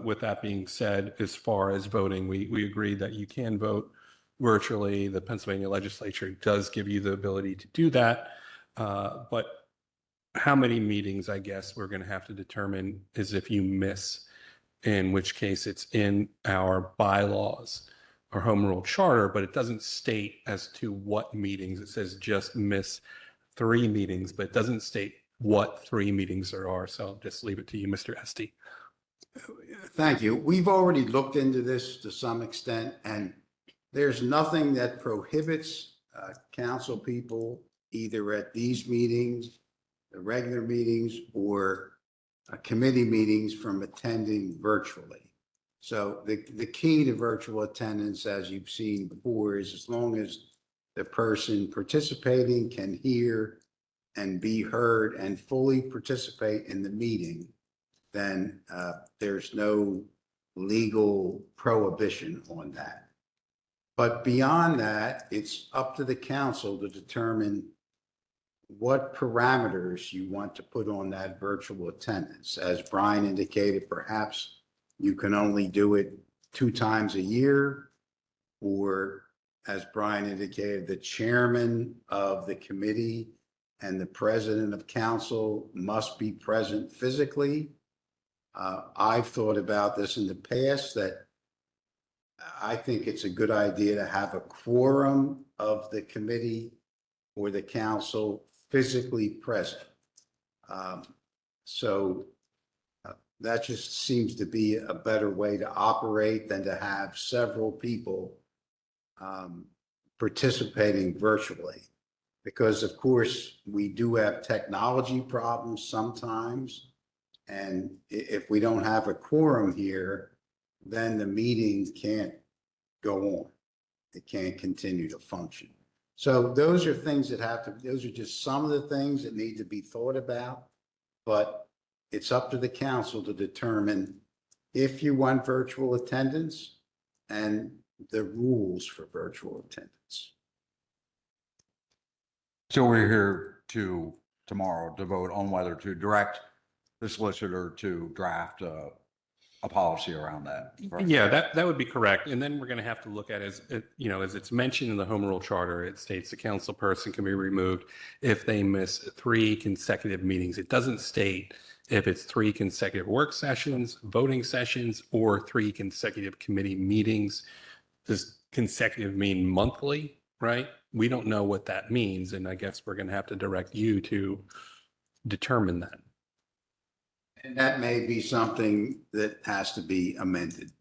with that being said, as far as voting, we agreed that you can vote virtually. The Pennsylvania legislature does give you the ability to do that. But how many meetings, I guess, we're going to have to determine is if you miss, in which case it's in our bylaws or home rule charter, but it doesn't state as to what meetings. It says just miss 3 meetings, but it doesn't state what 3 meetings there are. So I'll just leave it to you, Mr. Esty. Thank you. We've already looked into this to some extent, and there's nothing that prohibits council people either at these meetings, the regular meetings, or committee meetings from attending virtually. So the key to virtual attendance, as you've seen before, is as long as the person participating can hear and be heard and fully participate in the meeting, then there's no legal prohibition on that. But beyond that, it's up to the council to determine what parameters you want to put on that virtual attendance. As Brian indicated, perhaps you can only do it 2 times a year, or as Brian indicated, the chairman of the committee and the president of council must be present physically. I've thought about this in the past, that I think it's a good idea to have a quorum of the committee or the council physically present. So that just seems to be a better way to operate than to have several people participating virtually. because of course, we do have technology problems sometimes. And if we don't have a quorum here, then the meeting can't go on. It can't continue to function. So those are things that those are just some of the things that need to be thought about. But it's up to the council to determine if you want virtual attendance and the rules for virtual attendance. So we're here tomorrow to vote on whether to direct the solicitor to draft a policy around that. correct? Yeah, that would be correct. And then we're going to have to look at, as it's mentioned in the Home Rule Charter, it states the council person can be removed if they miss 3 consecutive meetings. It doesn't state if it's 3 consecutive work sessions, voting sessions, or 3 consecutive committee meetings. Does consecutive mean monthly, right? We don't know what that means. And I guess we're going to have to direct you to determine that. And that may be something that has to be amended.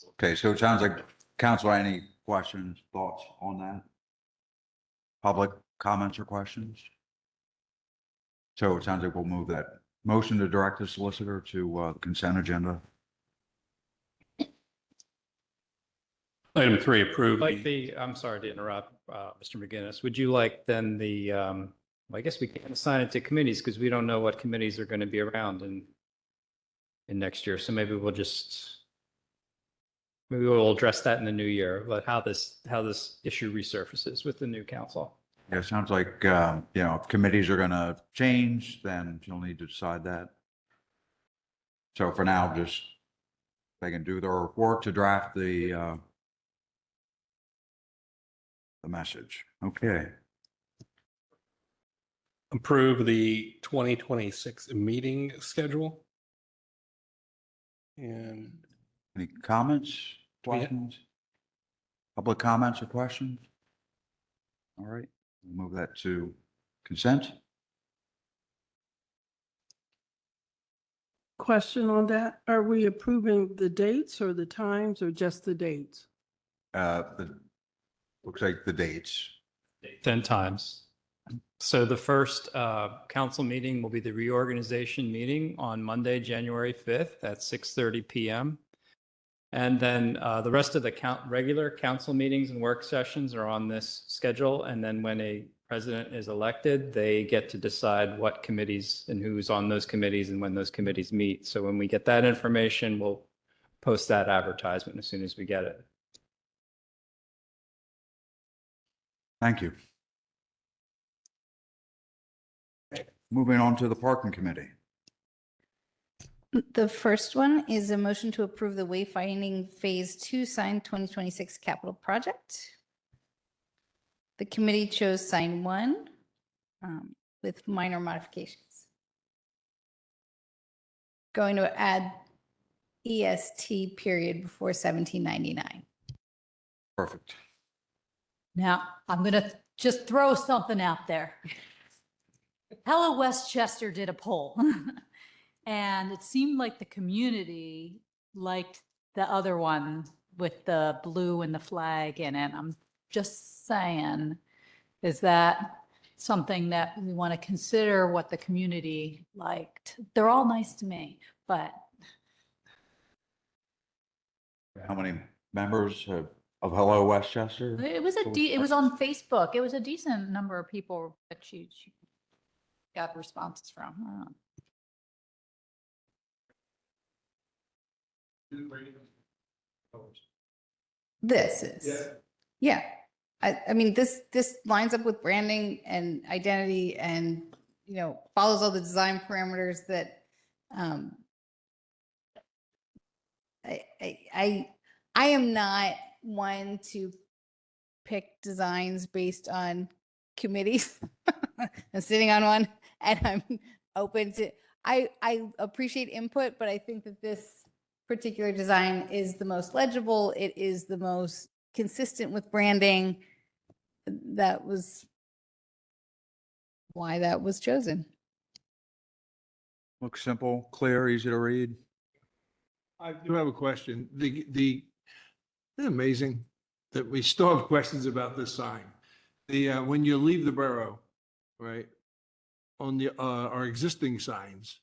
Okay, so it sounds like, council, any questions, thoughts on that? Public comments or questions? So it sounds like we'll move that motion to direct the solicitor to consent agenda. Item 3, approve. I'm sorry to interrupt, Mr. McGinnis. Would you like then I guess we can assign it to committees because we don't know what committees are going to be around in next year. So maybe we'll address that in the new year, but how this issue resurfaces with the new council. Yeah, it sounds like, if committees are gonna change, then you'll need to decide that. So for now, just they can do their work to draft the message. Okay. Approve the 2026 meeting schedule. And Any comments, Yeah. questions? Public comments or questions? All right, we'll move that to consent. Question on that? Are we approving the dates or the times or just the dates? Looks like the dates. 10 times. So the first council meeting will be the reorganization meeting on Monday, January 5th at 6:30 p.m. And then the rest of the regular council meetings and work sessions are on this schedule. And then when a president is elected, they get to decide what committees and who's on those committees and when those committees meet. So when we get that information, we'll post that advertisement as soon as we get it. Thank you. Moving on to the parking committee. The first one is a motion to approve the wayfinding Phase 2 sign 2026 capital project. The committee chose sign 1 with minor modifications. Going to add EST period before 1799. Perfect. Now, I'm going to just throw something out there. Hello Westchester did a poll. And it seemed like the community liked the other one with the blue and the flag in it. I'm just saying, is that something that we want to consider what the community liked? They're all nice to me, but. How many members of Hello Westchester? It was it was on Facebook. It was a decent number of people that she got responses from. I don't know. This is. Yeah. I mean, this lines up with branding and identity and, follows all the design parameters that I am not one to pick designs based on committees. I'm sitting on one and I'm open to, I appreciate input, but I think that this particular design is the most legible. It is the most consistent with branding. That was why that was chosen. Looks simple, clear, easy to read. I do have a question. Isn't it amazing that we still have questions about this sign? when you leave the borough, right, on our existing signs,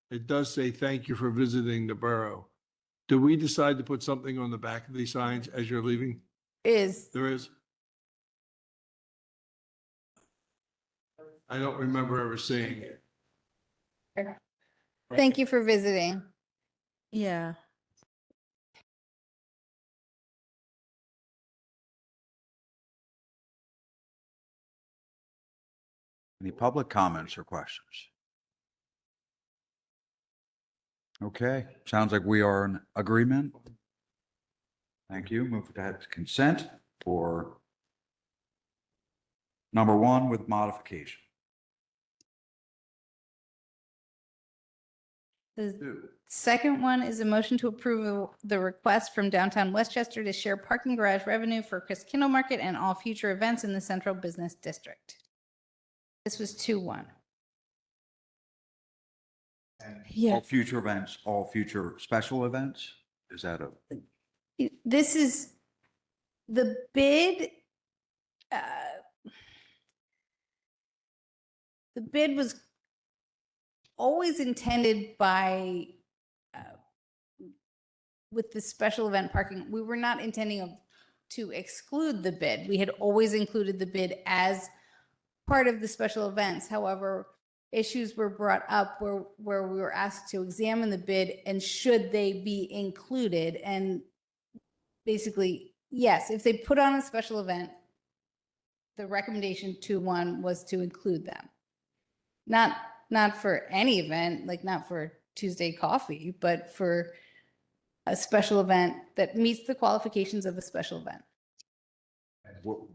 it does say, thank you for visiting the borough. Do we decide to put something on the back of these signs as you're leaving? Is There is? I don't remember ever seeing it. thank you for visiting. Yeah. Any public comments or questions? Okay, sounds like we are in agreement. Thank you. Move to consent for number 1 with modification. The second one is a motion to approve the request from downtown Westchester to share parking garage revenue for Chris Kindle Market and all future events in the Central Business District. This was 2-1. All future events, all future special events? Is that a? This is the bid. The bid was always intended by, with the special event parking, we were not intending to exclude the bid. We had always included the bid as part of the special events. However, issues were brought up where we were asked to examine the bid and should they be included. And basically, yes, if they put on a special event, the recommendation 2-1 was to include them. Not for any event, like not for Tuesday coffee, but for a special event that meets the qualifications of a special event.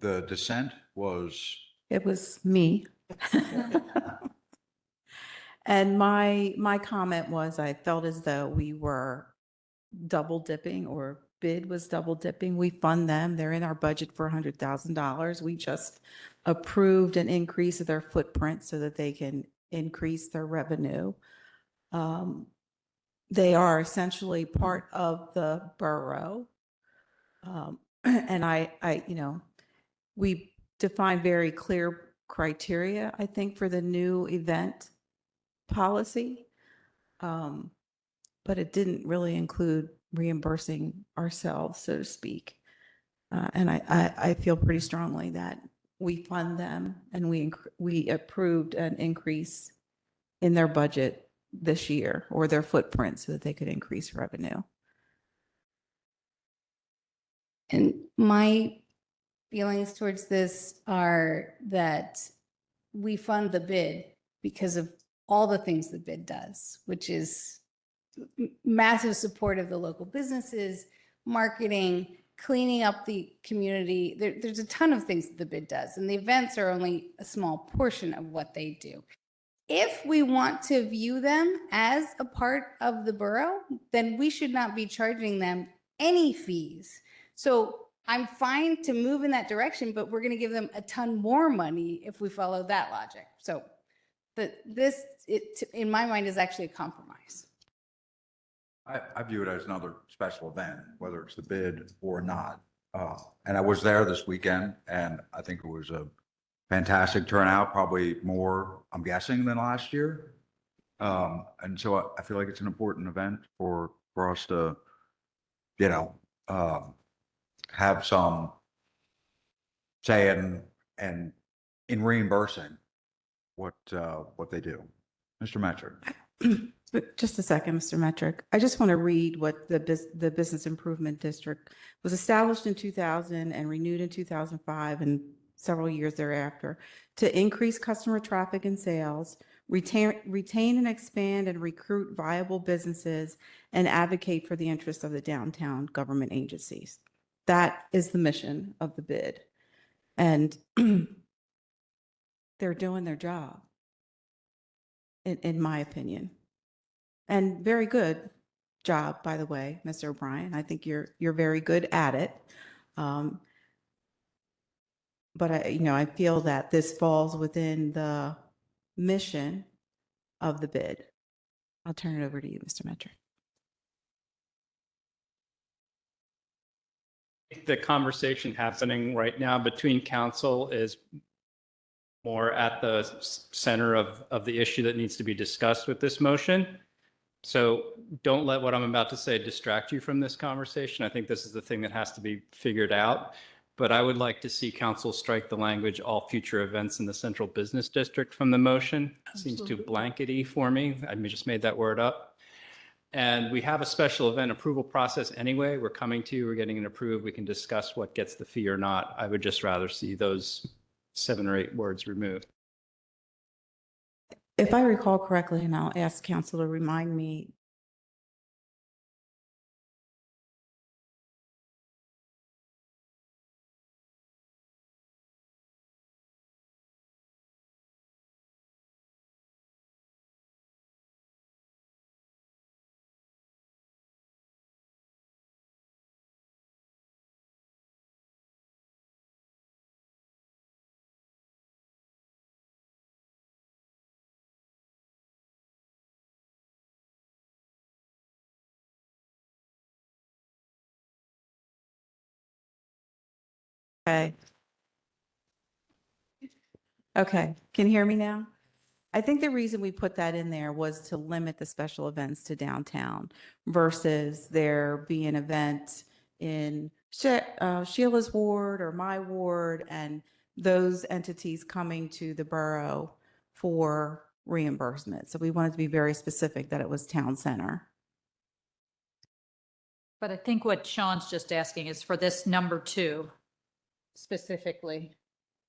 The dissent was? It was me. And my comment was, I felt as though we were double dipping, or bid was double dipping. We fund them. They're in our budget for $100,000. We just approved an increase of their footprint so that they can increase their revenue. They are essentially part of the borough. And we define very clear criteria, I think, for the new event policy. But it didn't really include reimbursing ourselves, so to speak. And I feel pretty strongly that we fund them, and we approved an increase in their budget this year, or their footprint, so that they could increase revenue. And my feelings towards this are that we fund the bid because of all the things the bid does, which is massive support of the local businesses, marketing, cleaning up the community. There's a ton of things that the bid does, and the events are only a small portion of what they do. If we want to view them as a part of the borough, then we should not be charging them any fees. So I'm fine to move in that direction, but we're going to give them a ton more money if we follow that logic. So this, in my mind, is actually a compromise. I view it as another special event, whether it's the bid or not. And I was there this weekend, and I think it was a fantastic turnout, probably more, I'm guessing, than last year. And so I feel like it's an important event for us to, have some say in reimbursing what they do. Mr. Metric. But just a second, Mr. Metric. I just want to read what the Business Improvement District was established in 2000 and renewed in 2005 and several years thereafter to increase customer traffic and sales, retain and expand and recruit viable businesses, and advocate for the interests of the downtown government agencies. That is the mission of the bid. And they're doing their job, in my opinion. And very good job, by the way, Mr. O'Brien. I think you're very good at it. But I feel that this falls within the mission of the bid. I'll turn it over to you, Mr. Metric. The conversation happening right now between council is more at the center of the issue that needs to be discussed with this motion. So don't let what I'm about to say distract you from this conversation. I think this is the thing that has to be figured out. But I would like to see council strike the language, all future events in the central business district from the motion. Seems too blankety for me. I just made that word up. And we have a special event approval process anyway. We're coming to you, we're getting it approved. We can discuss what gets the fee or not. I would just rather see those 7 or 8 words removed. If I recall correctly, and I'll ask council to remind me, okay. Okay, can you hear me now? I think the reason we put that in there was to limit the special events to downtown versus there being an event in Sheila's ward or my ward and those entities coming to the borough for reimbursement. So we wanted to be very specific that it was town center. But I think what Sean's just asking is for this number 2 specifically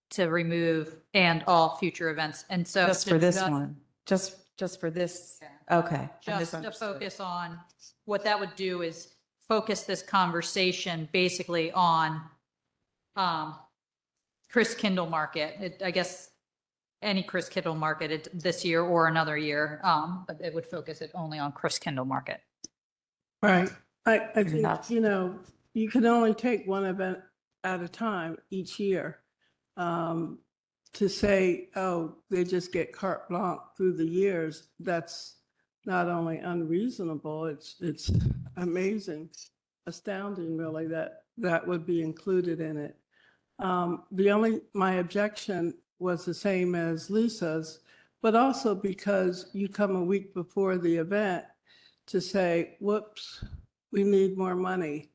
to remove and all future events. And so Just for this one, just for this, okay. I Just to misunderstood. focus on, what that would do is focus this conversation basically on Chris Kindle Market. I guess any Chris Kindle Market this year or another year, but it would focus it only on Chris Kindle Market. Right. I think, you know, you can only take one event at a time each year. To say, oh, they just get carte blanche through the years, that's not only unreasonable, it's amazing, astounding really that that would be included in it. My objection was the same as Lisa's, but also because you come a week before the event to say, whoops, we need more money.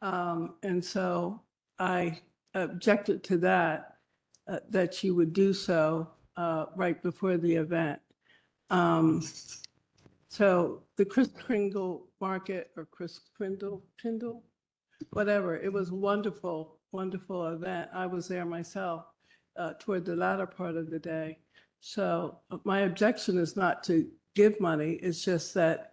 And so I objected to that. That you would do so right before the event. So the Chris Kringle Market or Chris Kindle, whatever, it was a wonderful, wonderful event. I was there myself toward the latter part of the day. So my objection is not to give money, it's just that,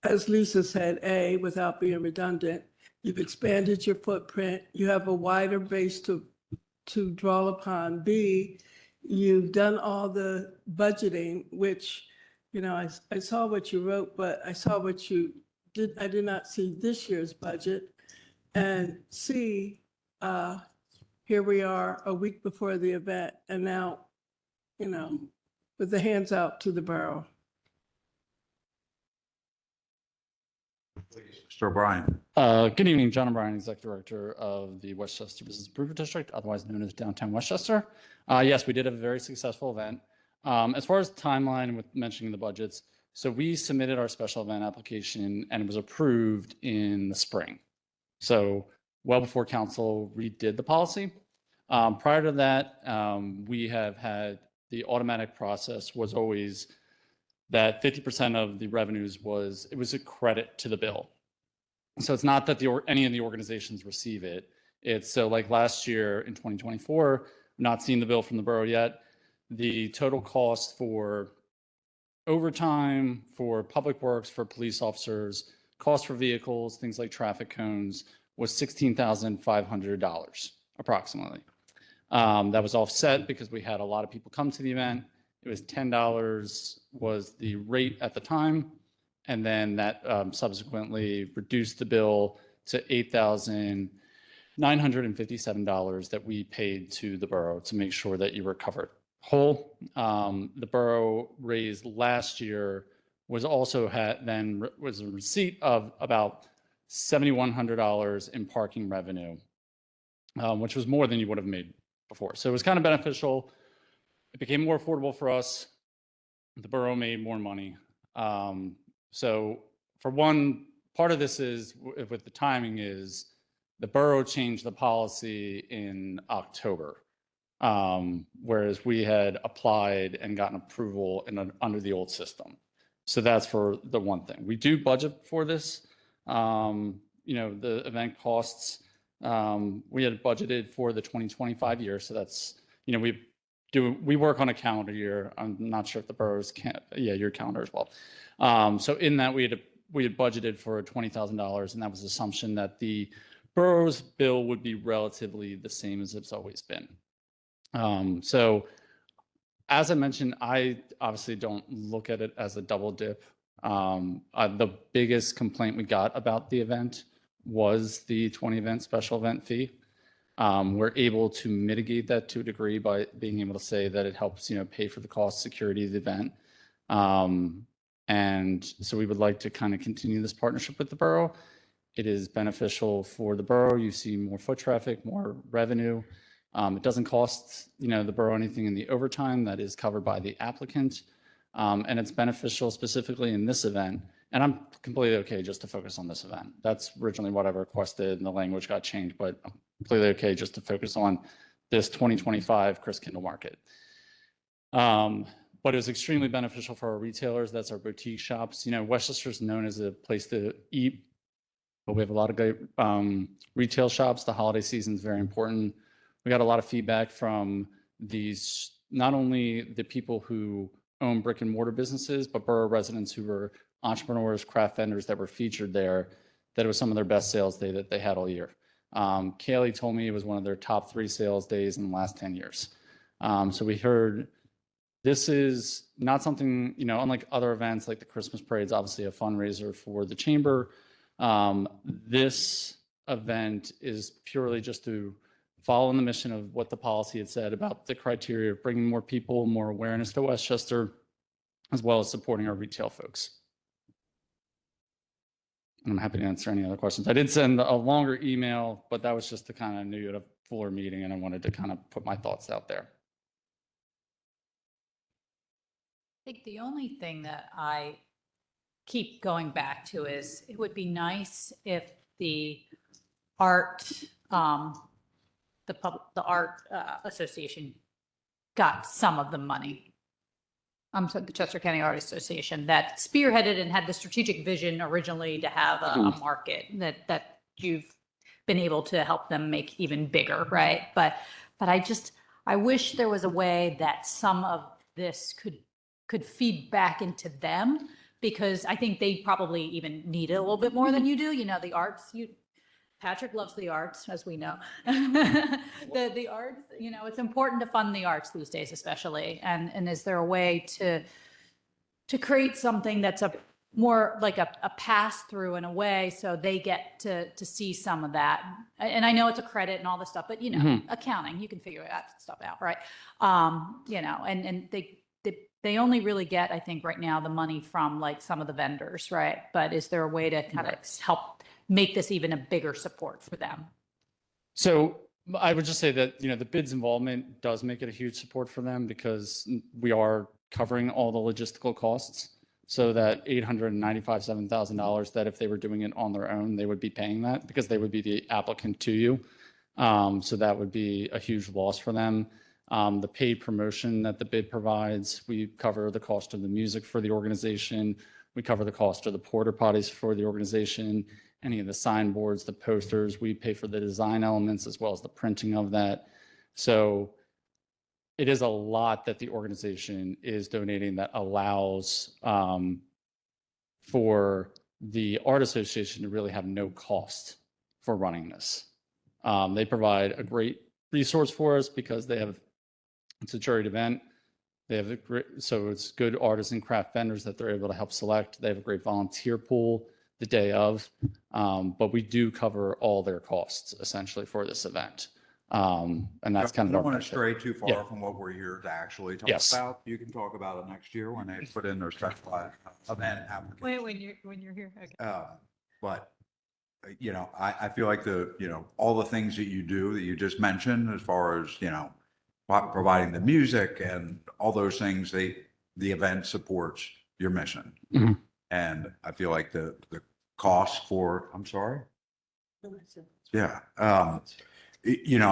as Lisa said, A, without being redundant, you've expanded your footprint. You have a wider base to draw upon. B, you've done all the budgeting, which, you know, I saw what you wrote, but I saw what you did. I did not see this year's budget. And C, here we are a week before the event, and now, you know, with the hands out to the borough. Mr. O'Brien. Good evening, John O'Brien, Executive Director of the Westchester Business Improvement District, otherwise known as Downtown Westchester. Yes, we did have a very successful event. As far as timeline with mentioning the budgets, so we submitted our special event application and it was approved in the spring. So well before council redid the policy. Prior to that, we have had the automatic process was always that 50% of the revenues it was a credit to the bill. So it's not that any of the organizations receive it. It's so like last year in 2024, not seeing the bill from the borough yet, the total cost for overtime, for public works, for police officers, cost for vehicles, things like traffic cones was $16,500 approximately. That was offset because we had a lot of people come to the event. It was $10 was the rate at the time. And then that subsequently reduced the bill to $8,957 that we paid to the borough to make sure that you were covered whole. The borough raised last year was also was a receipt of about $7,100 in parking revenue, which was more than you would have made before. So it was kind of beneficial. It became more affordable for us. The borough made more money. So for one, part of this is with the timing is the borough changed the policy in October, whereas we had applied and gotten approval under the old system. So that's for the one thing. We do budget for this. The event costs, we had budgeted for the 2025 year. So that's, we work on a calendar year. I'm not sure if the borough's your calendar as well. So in that we had budgeted for $20,000, and that was the assumption that the borough's bill would be relatively the same as it's always been. So as I mentioned, I obviously don't look at it as a double dip. The biggest complaint we got about the event was the 20 event special event fee. We're able to mitigate that to a degree by being able to say that it helps, pay for the cost security of the event. And so we would like to kind of continue this partnership with the borough. It is beneficial for the borough. You see more foot traffic, more revenue. It doesn't cost, the borough anything in the overtime that is covered by the applicant. And it's beneficial specifically in this event. And I'm completely okay just to focus on this event. That's originally what I requested and the language got changed, but I'm completely okay just to focus on this 2025 Chris Kindle Market. But it was extremely beneficial for our retailers. That's our boutique shops. Westchester is known as a place to eat, but we have a lot of great retail shops. The holiday season is very important. We got a lot of feedback from these, not only the people who own brick and mortar businesses, but borough residents who were entrepreneurs, craft vendors that were featured there, that it was some of their best sales day that they had all year. Kaylee told me it was one of their top 3 sales days in the last 10 years. So we heard this is not something, unlike other events like the Christmas parade is obviously a fundraiser for the chamber. This event is purely just to follow in the mission of what the policy had said about the criteria of bringing more people, more awareness to Westchester, as well as supporting our retail folks. I'm happy to answer any other questions. I did send a longer email, but that was just to kind of knew you had a fuller meeting and I wanted to kind of put my thoughts out there. I think the only thing that I keep going back to is it would be nice if the art, the art association got some of the money. So the Chester County Art Association that spearheaded and had the strategic vision originally to have a market that you've been able to help them make even bigger, right? But I wish there was a way that some of this could feed back into them, because I think they probably even need it a little bit more than you do. The arts, Patrick loves the arts, as we know. The arts, it's important to fund the arts these days, especially. And is there a way to create something that's a more like a pass through in a way, so they get to see some of that? And I know it's a credit and all this stuff, but accounting, you can figure that stuff out, right? And they only really get, I think, right now the money from like some of the vendors, right? But is there a way to kind of help make this even a bigger support for them? So I would just say that, the bids involvement does make it a huge support for them, because we are covering all the logistical costs. So that $897,000 that if they were doing it on their own, they would be paying that, because they would be the applicant to you. So that would be a huge loss for them. The paid promotion that the bid provides, we cover the cost of the music for the organization. We cover the cost of the porta potties for the organization, any of the signboards, the posters. We pay for the design elements as well as the printing of that. So it is a lot that the organization is donating that allows for the Art Association to really have no cost for running this. They provide a great resource for us because it's a juried event. They have so it's good artists and craft vendors that they're able to help select. They have a great volunteer pool the day of, but we do cover all their costs essentially for this event. And that's kind of. I don't want to stray too far Yeah. from what we're here to actually talk Yes. about. You can talk about it next year when they put in their special event application. Wait, when you're here, okay. But you know, I feel like all the things that you do that you just mentioned, as far as, providing the music and all those things, the event supports your mission. Mhm. And I feel like the cost for, I'm sorry? Yeah. I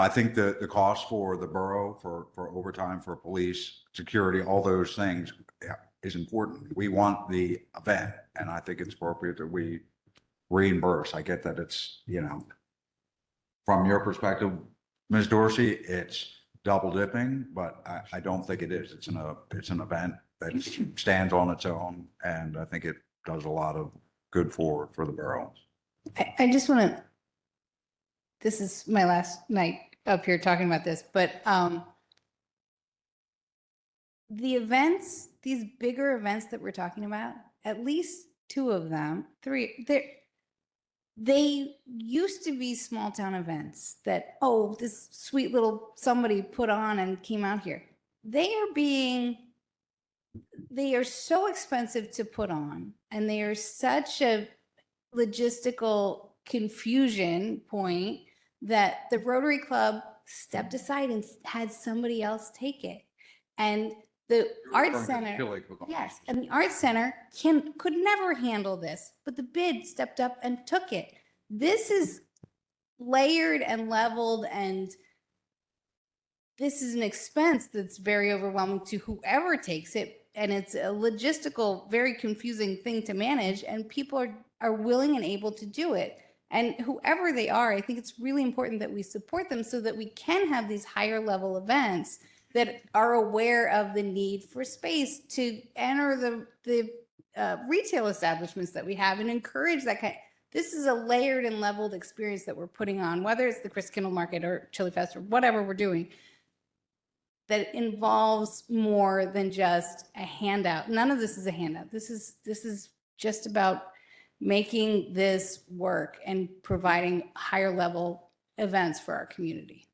think the cost for the borough, for overtime, for police, security, all those things, yeah, is important. We want the event, and I think it's appropriate that we reimburse. I get that it's, from your perspective, Ms. Dorsey, it's double dipping, but I don't think it is. It's an event that stands on its own, and I think it does a lot of good for the borough. I just want to, this is my last night up here talking about this, but the events, these bigger events that we're talking about, at least two of them, three, they used to be small town events that, oh, this sweet little somebody put on and came out here. They are so expensive to put on, and they are such a logistical confusion point that the Rotary Club stepped aside and had somebody else take it. And the Arts Center, yes, and the Arts Center could never handle this, but the bid stepped up and took it. This is layered and leveled, and this is an expense that's very overwhelming to whoever takes it. And it's a logistical, very confusing thing to manage, and people are willing and able to do it. And whoever they are, I think it's really important that we support them so that we can have these higher level events that are aware of the need for space to enter the retail establishments that we have and encourage that kind. This is a layered and leveled experience that we're putting on, whether it's the Chris Kindle Market or Chili Fest or whatever we're doing, that involves more than just a handout. None of this is a handout. This is just about making this work and providing higher level events for our community.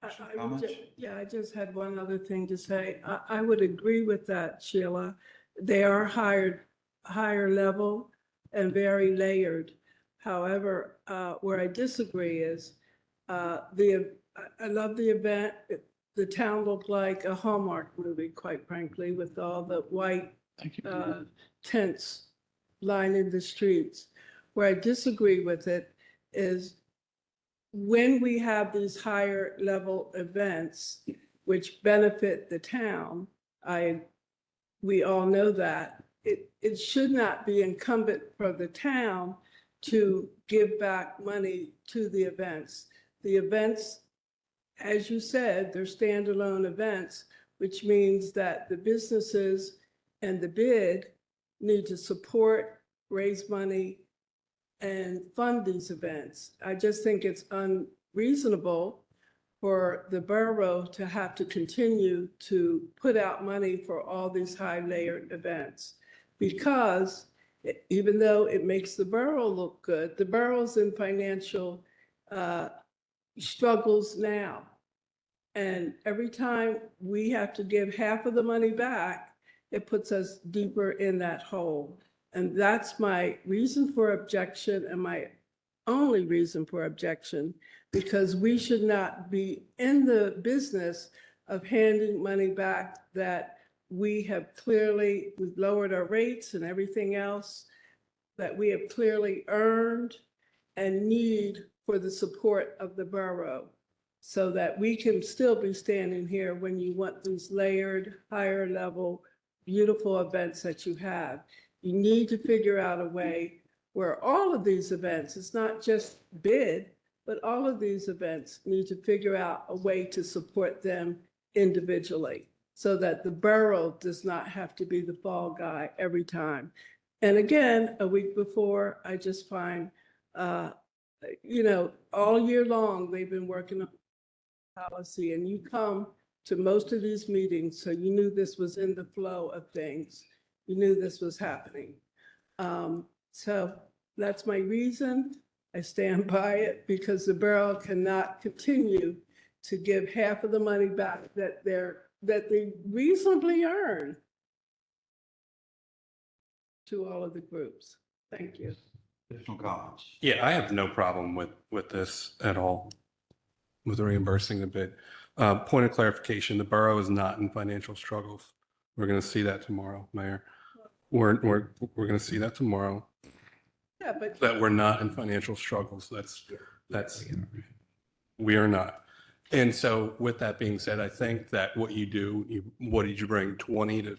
I just had one other thing to say. I would agree with that, Sheila. They are higher level and very layered. However, where I disagree is I love the event. The town looked like a Hallmark movie, quite frankly, with all the white tents lining the streets. Where I disagree with it is when we have these higher level events which benefit the town, we all know that it should not be incumbent for the town to give back money to the events. The events, as you said, they're standalone events, which means that the businesses and the bid need to support, raise money, and fund these events. I just think it's unreasonable for the borough to have to continue to put out money for all these high layered events, because even though it makes the borough look good, the borough's in financial struggles now. And every time we have to give half of the money back, it puts us deeper in that hole. And that's my reason for objection, and my only reason for objection, because we should not be in the business of handing money back that we've lowered our rates and everything else, that we have clearly earned and need for the support of the borough, so that we can still be standing here when you want these layered, higher level, beautiful events that you have. You need to figure out a way where all of these events, it's not just bid, but all of these events need to figure out a way to support them individually, so that the borough does not have to be the fall guy every time. And again, a week before, I just find, all year long, they've been working on policy, and you come to most of these meetings, so you knew this was in the flow of things. You knew this was happening. So that's my reason. I stand by it, because the borough cannot continue to give half of the money back that they reasonably earn. to all of the groups. Thank you. Additional comments? Yeah, I have no problem with this at all, with reimbursing the bid. Point of clarification, the borough is not in financial struggles. We're going to see that tomorrow, Mayor. We're going to see that tomorrow, Yeah, but that we're not in financial struggles. That's, we are not. And so with that being said, I think that what you do, what did you bring, 20 to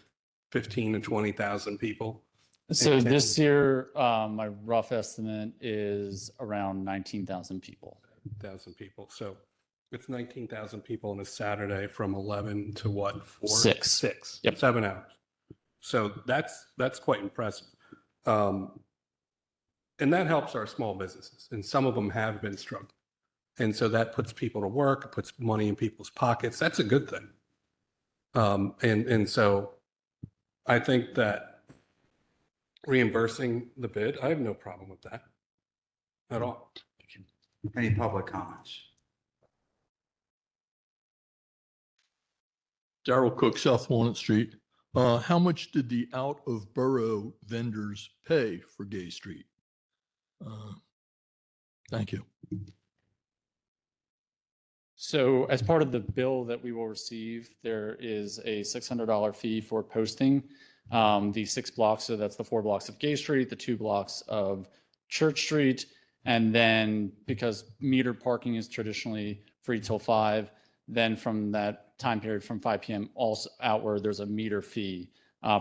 15 to 20,000 people? So this year, my rough estimate is around 19,000 people. 1,000 people. So it's 19,000 people on a Saturday from 11 to what? 4? 6. 6. Yep. 7 hours. So that's quite impressive. And that helps our small businesses. And some of them have been struggling. And so that puts people to work, it puts money in people's pockets. That's a good thing. And so I think that reimbursing the bid, I have no problem with that at all. Any public comments? Darrell Cook, South Walnut Street. How much did the out of borough vendors pay for Gay Street? Thank you. So as part of the bill that we will receive, there is a $600 fee for posting the 6 blocks. So that's the 4 blocks of Gay Street, the 2 blocks of Church Street. And then because metered parking is traditionally free till 5, then from that time period from 5 p.m. also outward, there's a meter fee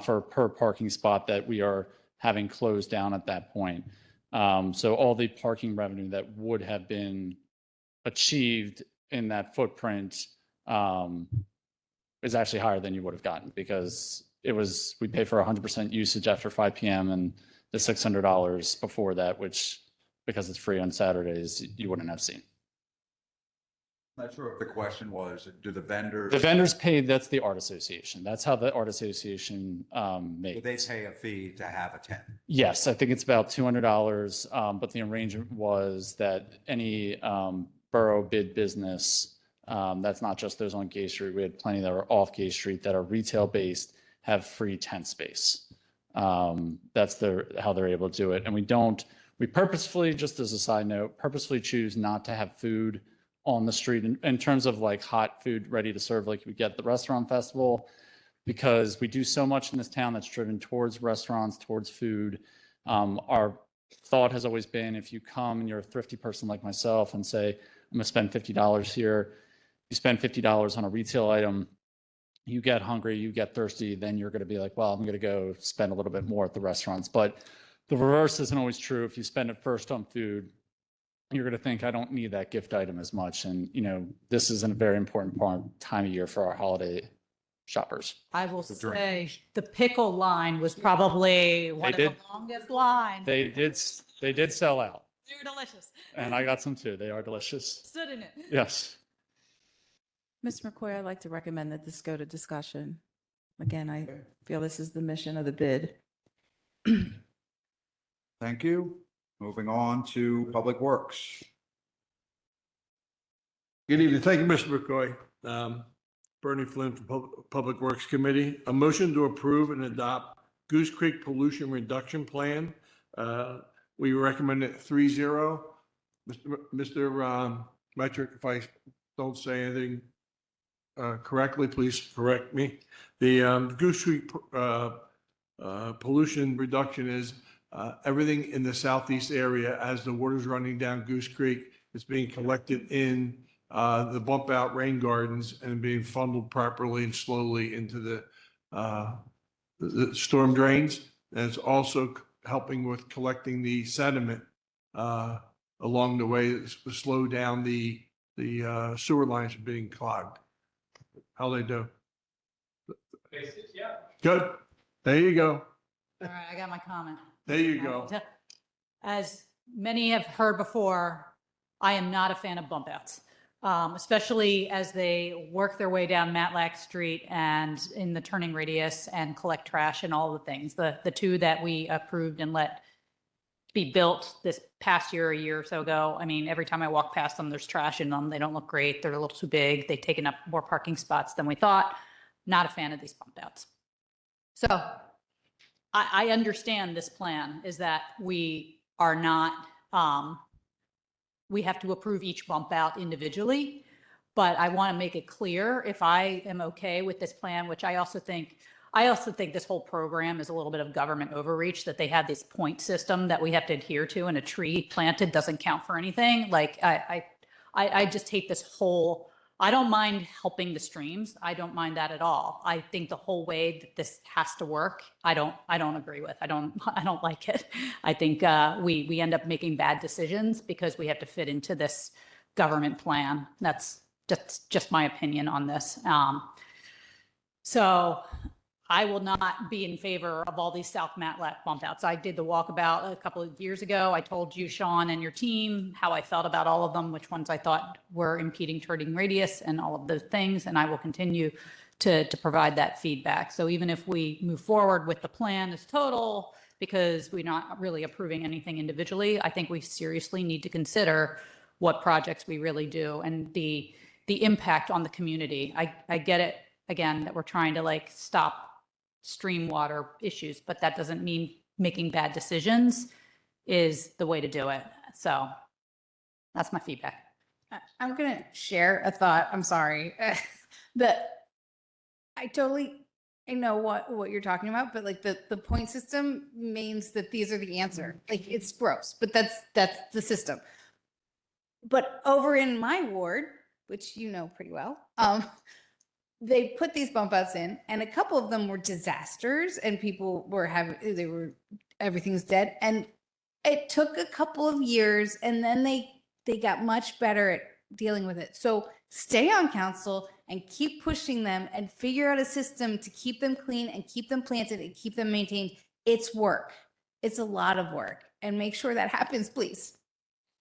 for per parking spot that we are having closed down at that point. So all the parking revenue that would have been achieved in that footprint is actually higher than you would have gotten because we pay for 100% usage after 5 p.m. and the $600 before that, which because it's free on Saturdays, you wouldn't have seen. Not sure if the question was, do the vendors? The vendors pay, that's the art association. That's how the art association makes. Do they pay a fee to have a tent? Yes, I think it's about $200. But the arrangement was that any borough bid business, that's not just those on Gay Street. We had plenty that are off Gay Street that are retail based, have free tent space. That's how they're able to do it. And we purposefully, just as a side note, purposefully choose not to have food on the street in terms of like hot food ready to serve like we get at the restaurant festival, because we do so much in this town that's driven towards restaurants, towards food. Our thought has always been, if you come and you're a thrifty person like myself and say, I'm gonna spend $50 here, you spend $50 on a retail item, you get hungry, you get thirsty, then you're gonna be like, well, I'm gonna go spend a little bit more at the restaurants. But the reverse isn't always true. If you spend it first on food, you're going to think, I don't need that gift item as much. And, this is a very important time of year for our holiday shoppers. I will drink. say the pickle line was probably one of the did. longest lines. They did sell out. They're delicious. And I got some too. They are delicious. Stood in it. Yes. Mr. McCoy, I'd like to recommend that this go to discussion. Again, I feel this is the mission of the bid. Thank you. Moving on to Public Works. Good evening. Thank you, Mr. McCoy. Bernie Flynn from Public Works Committee. A motion to approve and adopt Goose Creek Pollution Reduction Plan. We recommend it 3-0. Mr. Metric, if I don't say anything correctly, please correct me. The Goose Creek pollution reduction is everything in the southeast area as the water's running down Goose Creek. It's being collected in the bump out rain gardens and being funneled properly and slowly into the storm drains. And it's also helping with collecting the sediment along the way to slow down the sewer lines from being clogged. How they do? Good. There you go. All right, I got my comment. There you go. As many have heard before, I am not a fan of bump outs, especially as they work their way down Matlack Street and in the turning radius and collect trash and all the things. The 2 that we approved and let be built this past year, a year or so ago. I mean, every time I walk past them, there's trash in them. They don't look great. They're a little too big. They've taken up more parking spots than we thought. Not a fan of these bump outs. So I understand this plan is that we are not, we have to approve each bump out individually. But I want to make it clear if I am okay with this plan, which I also think this whole program is a little bit of government overreach, that they have this point system that we have to adhere to, and a tree planted doesn't count for anything. Like I just hate this whole, I don't mind helping the streams. I don't mind that at all. I think the whole way that this has to work, I don't agree with. I don't like it. I think we end up making bad decisions because we have to fit into this government plan. That's just my opinion on this. So I will not be in favor of all these South Matlack bump outs. I did the walkabout a couple of years ago. I told you, Sean, and your team how I felt about all of them, which ones I thought were impeding turning radius and all of those things. And I will continue to provide that feedback. So even if we move forward with the plan as total, because we're not really approving anything individually, I think we seriously need to consider what projects we really do and the impact on the community. I get it, again, that we're trying to like stop stream water issues, but that doesn't mean making bad decisions is the way to do it. So that's my feedback. I'm going to share a thought. I'm sorry. That I know what you're talking about, but like the point system means that these are the answer. Like it's gross, but that's the system. But over in my ward, which you know pretty well, they put these bump outs in, and a couple of them were disasters, and people were everything's dead. And it took a couple of years, and then they got much better at dealing with it. So stay on council and keep pushing them and figure out a system to keep them clean and keep them planted and keep them maintained. It's work. It's a lot of work, and make sure that happens, please.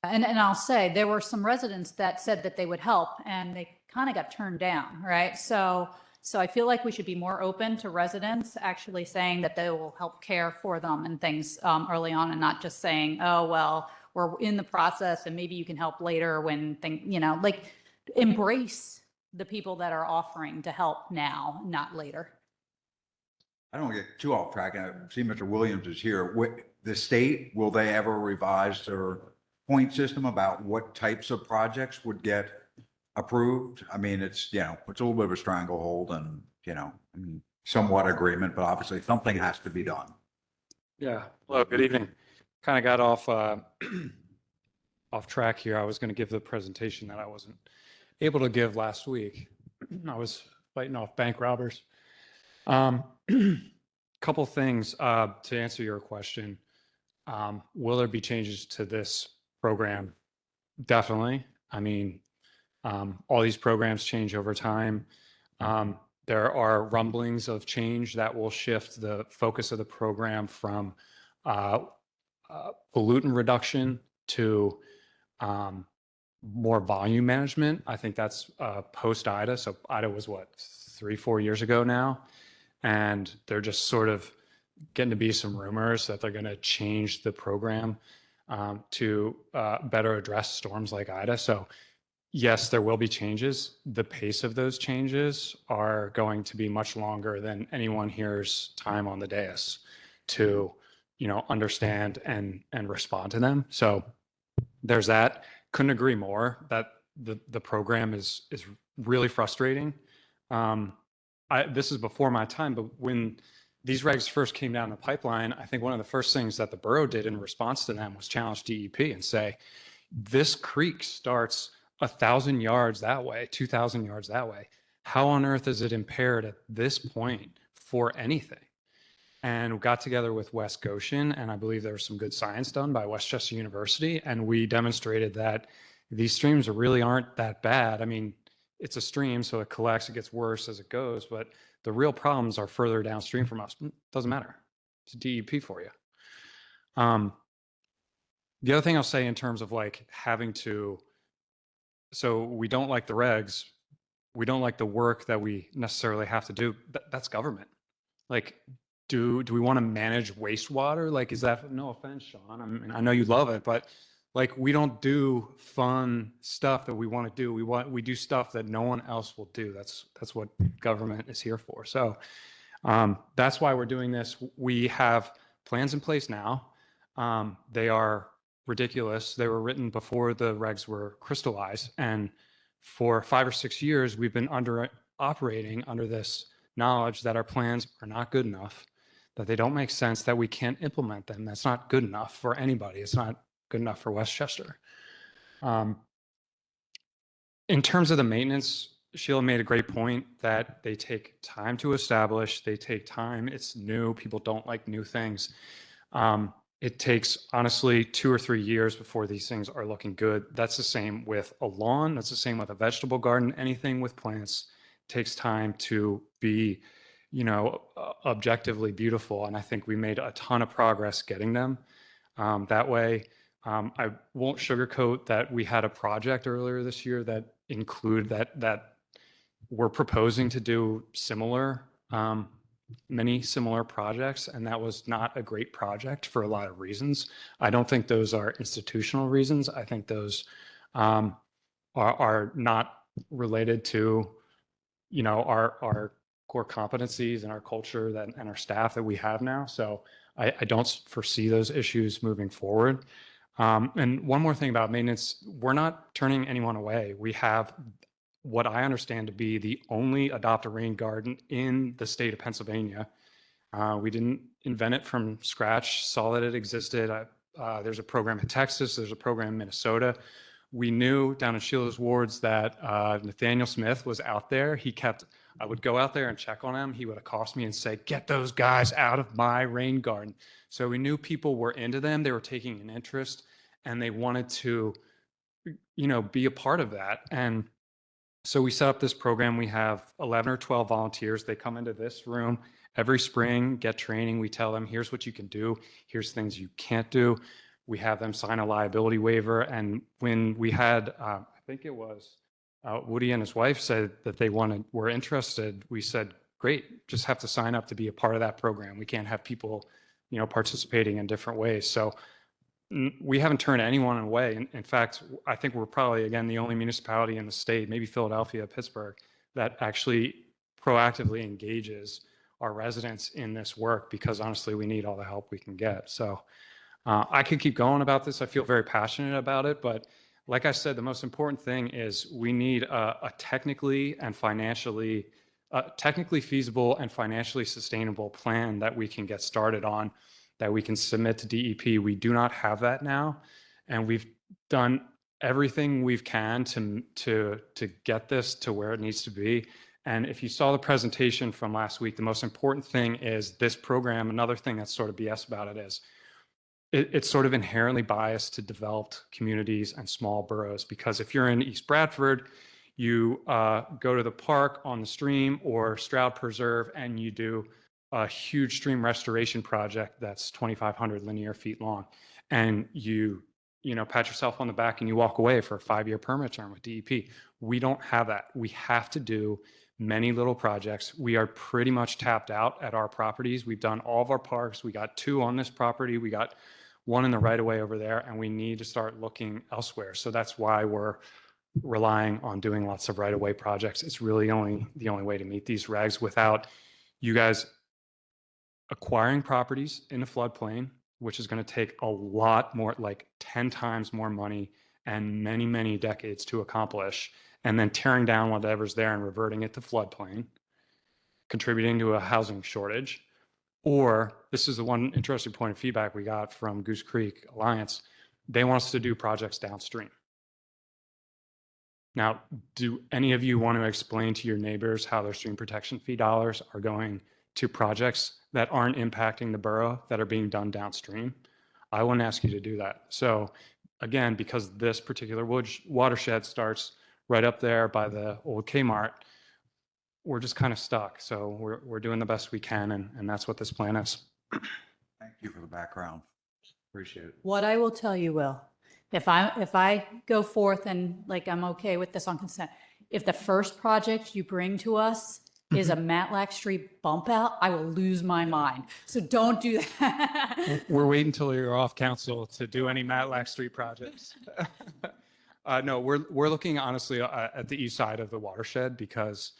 And I'll say there were some residents that said that they would help, and they kind of got turned down, right? So I feel like we should be more open to residents actually saying that they will help care for them and things early on, and not just saying, oh, well, we're in the process and maybe you can help later when things, like embrace the people that are offering to help now, not later. I don't get too off track. I see Mr. Williams is here. The state, will they ever revise their point system about what types of projects would get approved? I mean, it's a little bit of a stranglehold and, somewhat agreement, but obviously something has to be done. Yeah. Hello, good evening. Kind of got off off track here. I was going to give the presentation that I wasn't able to give last week. I was fighting off bank robbers. Couple things to answer your question. Will there be changes to this program? Definitely. I mean, all these programs change over time. There are rumblings of change that will shift the focus of the program from pollutant reduction to more volume management. I think that's post IDA. So IDA was what, 3-4 years ago now? And they're just sort of getting to be some rumors that they're going to change the program to better address storms like IDA. So yes, there will be changes. The pace of those changes are going to be much longer than anyone here's time on the dais to, understand and respond to them. So there's that. Couldn't agree more that the program is really frustrating. This is before my time, but when these regs first came down the pipeline, I think one of the first things that the borough did in response to them was challenge DEP and say, this creek starts 1,000 yards that way, 2,000 yards that way. How on earth is it impaired at this point for anything? And we got together with West Goshen, and I believe there was some good science done by Westchester University, and we demonstrated that these streams really aren't that bad. I mean, it's a stream, so it collects, it gets worse as it goes, but the real problems are further downstream from us. Doesn't matter. It's DEP for you. The other thing I'll say in terms of like having to, so we don't like the regs, we don't like the work that we necessarily have to do. That's government. Like, do we want to manage wastewater? Like, is that, no offense, Sean, I mean, I know you love it, but like, we don't do fun stuff that we want to do. We do stuff that no one else will do. That's what government is here for. So That's why we're doing this. We have plans in place now. They are ridiculous. They were written before the regs were crystallized. And for 5 or 6 years, we've been operating under this knowledge that our plans are not good enough, that they don't make sense, that we can't implement them. That's not good enough for anybody. It's not good enough for Westchester. In terms of the maintenance, Sheila made a great point that they take time to establish. They take time. It's new. People don't like new things. It takes, honestly, 2 or 3 years before these things are looking good. That's the same with a lawn. That's the same with a vegetable garden. Anything with plants takes time to be, objectively beautiful. And I think we made a ton of progress getting them that way. I won't sugarcoat that we had a project earlier this year that include that we're proposing to do many similar projects, and that was not a great project for a lot of reasons. I don't think those are institutional reasons. I think those are not related to, our core competencies and our culture and our staff that we have now. So I don't foresee those issues moving forward. And one more thing about maintenance, we're not turning anyone away. We have what I understand to be the only adopt a rain garden in the state of Pennsylvania. We didn't invent it from scratch, saw that it existed. There's a program in Texas, there's a program in Minnesota. We knew down in Sheila's wards that Nathaniel Smith was out there. I would go out there and check on him. He would accost me and say, "Get those guys out of my rain garden." So we knew people were into them. They were taking an interest and they wanted to, be a part of that. And so we set up this program. We have 11 or 12 volunteers. They come into this room every spring, get training. We tell them, here's what you can do. Here's things you can't do. We have them sign a liability waiver. And when we had, I think it was Woody and his wife said that were interested, we said, great, just have to sign up to be a part of that program. We can't have people, participating in different ways. So we haven't turned anyone away. In fact, I think we're probably, again, the only municipality in the state, maybe Philadelphia, Pittsburgh, that actually proactively engages our residents in this work, because honestly, we need all the help we can get. So I could keep going about this. I feel very passionate about it, but like I said, the most important thing is we need a technically feasible and financially sustainable plan that we can get started on, that we can submit to DEP. We do not have that now, and we've done everything we can to get this to where it needs to be. And if you saw the presentation from last week, the most important thing is this program. Another thing that's sort of BS about it is it's sort of inherently biased to developed communities and small boroughs, because if you're in East Bradford, you go to the park on the stream or Stroud Preserve and you do a huge stream restoration project that's 2,500 linear feet long, and you pat yourself on the back and you walk away for a 5-year permit term with DEP. We don't have that. We have to do many little projects. We are pretty much tapped out at our properties. We've done all of our parks. We got 2 on this property. We got 1 in the right of way over there, and we need to start looking elsewhere. So that's why we're relying on doing lots of right of way projects. It's really the only way to meet these regs without you guys acquiring properties in the floodplain, which is going to take a lot more, like 10 times more money and many, many decades to accomplish, and then tearing down whatever's there and reverting it to floodplain, contributing to a housing shortage. Or this is the one interesting point of feedback we got from Goose Creek Alliance. They want us to do projects downstream. Now, do any of you want to explain to your neighbors how their stream protection fee dollars are going to projects that aren't impacting the borough, that are being done downstream? I wouldn't ask you to do that. So again, because this particular watershed starts right up there by the old Kmart, we're just kind of stuck. So we're doing the best we can, and that's what this plan is. Thank you for the background. Appreciate it. What I will tell you, Will, if I go forth and I'm okay with this on consent, if the first project you bring to us is a Matlack Street bump out, I will lose my mind. So don't do that. We're waiting until you're off council to do any Matlack Street projects. No, we're looking honestly at the east side of the watershed, because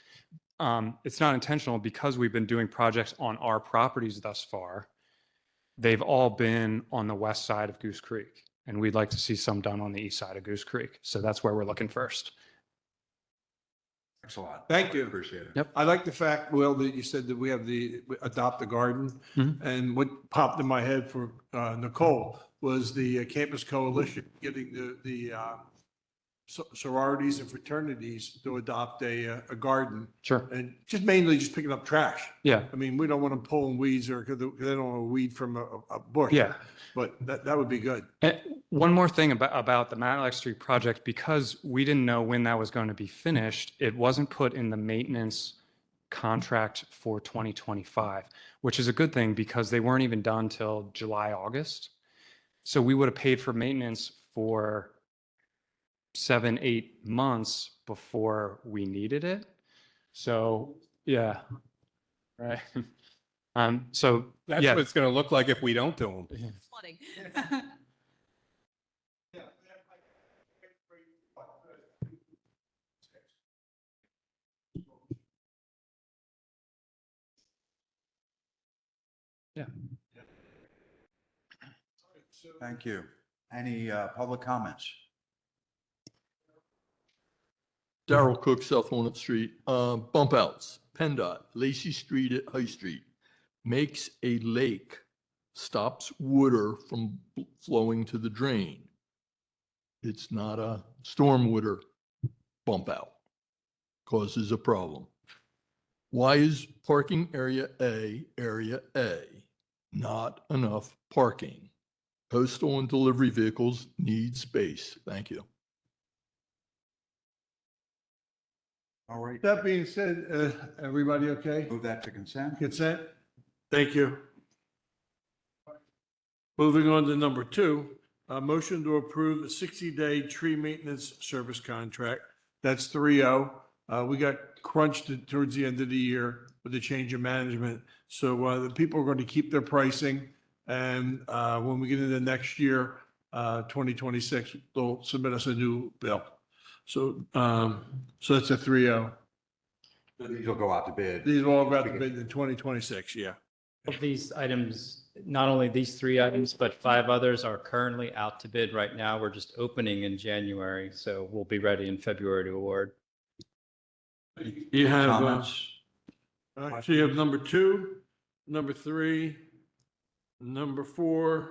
it's not intentional because we've been doing projects on our properties thus far. They've all been on the west side of Goose Creek, and we'd like to see some done on the east side of Goose Creek. So that's where we're looking first. Thanks a lot. Thank you. Appreciate it. Yep. I like the fact, Will, that you said that we have the Adopt a Garden. And what popped in my head for Nicole was the Campus Coalition getting the sororities and fraternities to adopt a garden. Sure. And just mainly just picking up trash. Yeah. I mean, we don't want them pulling weeds or because they don't want to weed from a bush. Yeah. But that would be good. And one more thing about the Matlack Street project, because we didn't know when that was going to be finished, it wasn't put in the maintenance contract for 2025, which is a good thing because they weren't even done till July, August. So we would have paid for maintenance for 7-8 months before we needed it. So yeah, right. So That's yeah. what it's going to look like if we don't do them. Flooding. Yeah. Thank you. Any public comments? Darrell Cook, South Walnut Street, bump outs, PennDOT, Lacey Street at High Street, makes a lake, stops water from flowing to the drain. It's not a storm water bump out, causes a problem. Why is parking area A not enough parking? Postal and delivery vehicles need space. Thank you. All right. That being said, everybody okay? Move that to consent. Consent? Thank you. Moving on to number 2, a motion to approve the 60-day tree maintenance service contract. That's 3-0. We got crunched towards the end of the year with the change of management. So the people are going to keep their pricing. And when we get into next year, 2026, they'll submit us a new bill. So that's a 3-0. These will go out to bid. These will all go out to bid in 2026, yeah. Of these items, not only these 3 items, but 5 others are currently out to bid right now. We're just opening in January, so we'll be ready in February to award. You have, Comments? all right, so you have number 2, number 3, number 4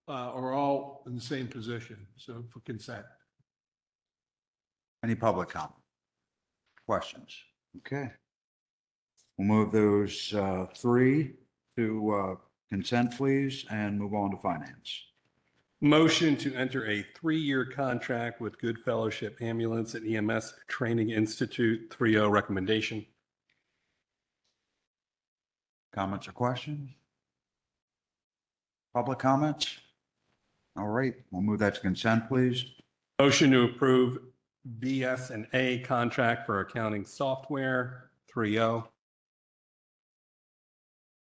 are all in the same position, so for consent. Any public comment? Questions? Okay. We'll move those 3 to consent, please, and move on to finance. Motion to enter a 3-year contract with Good Fellowship Ambulance and EMS Training Institute, 3-0 recommendation. Comments or questions? Public comments? All right, we'll move that to consent, please. Motion to approve BS&A contract for accounting software, 3-0.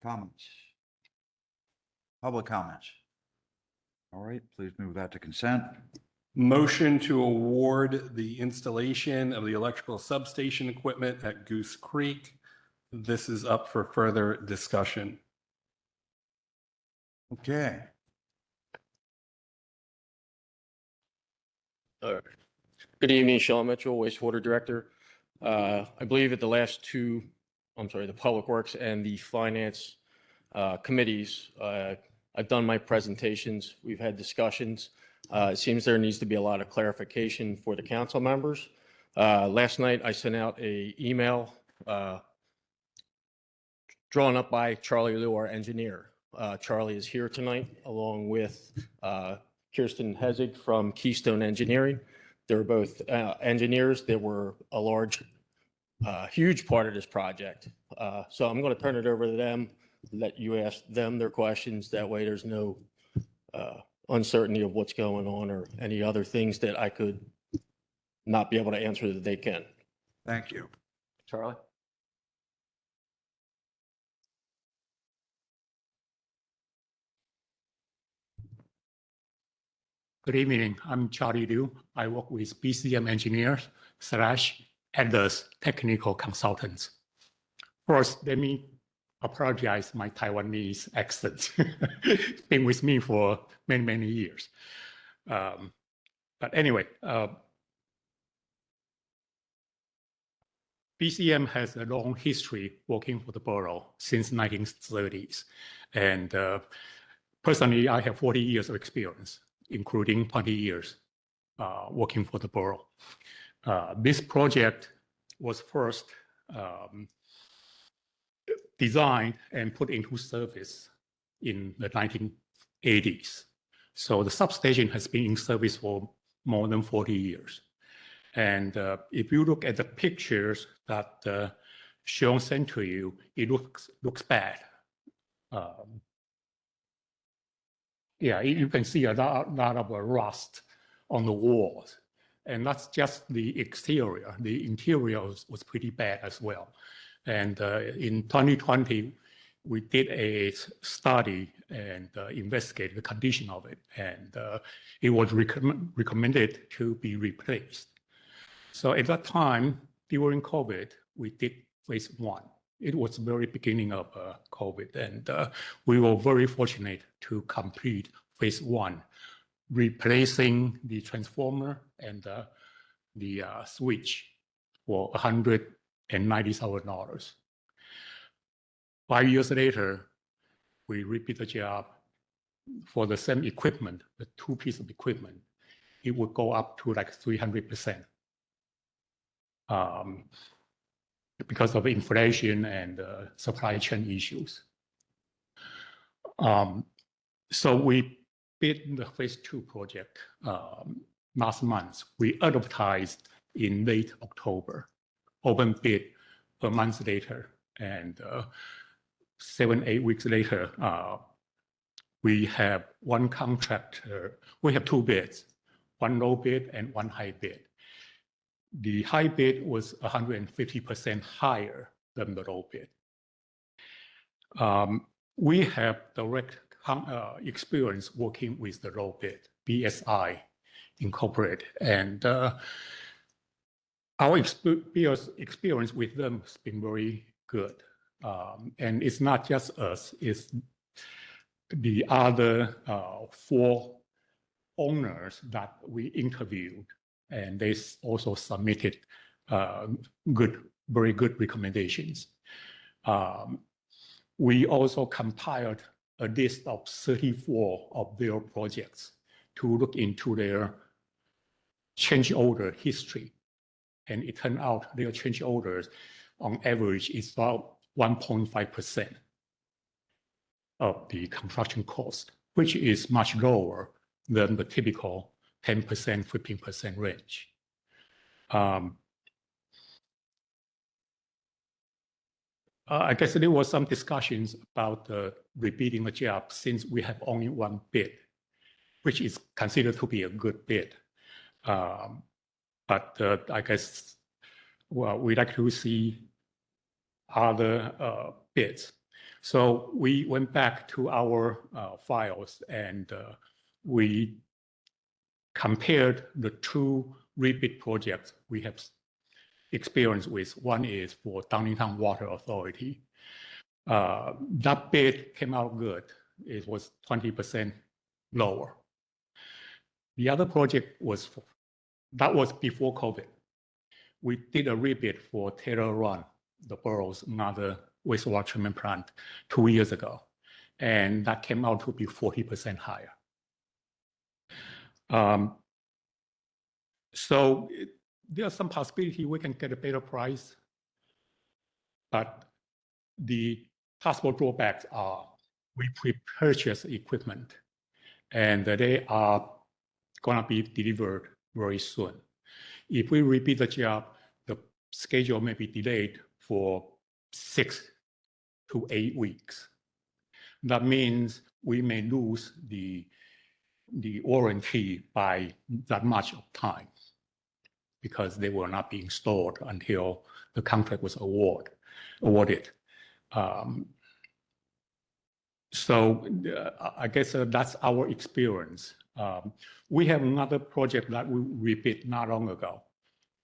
Comments? Public comments? All right, please move that to consent. Motion to award the installation of the electrical substation equipment at Goose Creek. This is up for further discussion. Okay. Good evening, Sean Mitchell, wastewater director. I believe at the last the Public Works and the Finance committees, I've done my presentations. We've had discussions. It seems there needs to be a lot of clarification for the council members. Last night, I sent out an email drawn up by Charlie Liu, our engineer. Charlie is here tonight along with Kirsten Hezig from Keystone Engineering. They're both engineers that were a large, huge part of this project. So I'm going to turn it over to them, let you ask them their questions. That way there's no uncertainty of what's going on or any other things that I could not be able to answer that they can. Thank you. Charlie? Good evening. I'm Charlie Liu. I work with BCM Engineers / as technical consultants. First, let me apologize my Taiwanese accent. Been with me for many, many years. But anyway, BCM has a long history working for the borough since 1930s. And personally, I have 40 years of experience, including 20 years working for the borough. This project was first designed and put into service in the 1980s. So the substation has been in service for more than 40 years. And if you look at the pictures that Sean sent to you, it looks bad. Yeah, you can see a lot of rust on the walls. And that's just the exterior. The interior was pretty bad as well. And in 2020, we did a study and investigated the condition of it. And it was recommended to be replaced. So at that time, during COVID, we did phase 1. It was the very beginning of COVID. And we were very fortunate to complete phase 1, replacing the transformer and the switch for $190,000. 5 years later, we repeat the job for the same equipment, the 2 pieces of equipment. It would go up to like 300%. Because of inflation and supply chain issues. So we bid the phase 2 project last month. We advertised in late October, open bid a month later, and 7-8 weeks later, we have one contractor. We have 2 bids, one low bid and one high bid. The high bid was 150% higher than the low bid. We have direct experience working with the low bid, BSI Incorporated, and our experience with them has been very good. And it's not just us, it's the other 4 owners that we interviewed, and they also submitted very good recommendations. We also compiled a list of 34 of their projects to look into their change order history. And it turned out their change orders on average is about 1.5% of the construction cost, which is much lower than the typical 10%, 15% range. I guess there was some discussions about repeating the job since we have only 1 bid, which is considered to be a good bid. But I guess, well, we'd like to see other bids. So we went back to our files and we compared the 2 rebid projects we have experience with. One is for Downingtown Water Authority. That bid came out good. It was 20% lower. The other project was before COVID. We did a rebid for Taylor Run, the borough's another wastewater treatment plant 2 years ago. And that came out to be 40% higher. So there's some possibility we can get a better price, but the possible drawbacks are we pre-purchase equipment and they are going to be delivered very soon. If we repeat the job, the schedule may be delayed for 6 to 8 weeks. That means we may lose the warranty by that much of time because they will not be installed until the contract was awarded. So I guess that's our experience. We have another project that we rebid not long ago.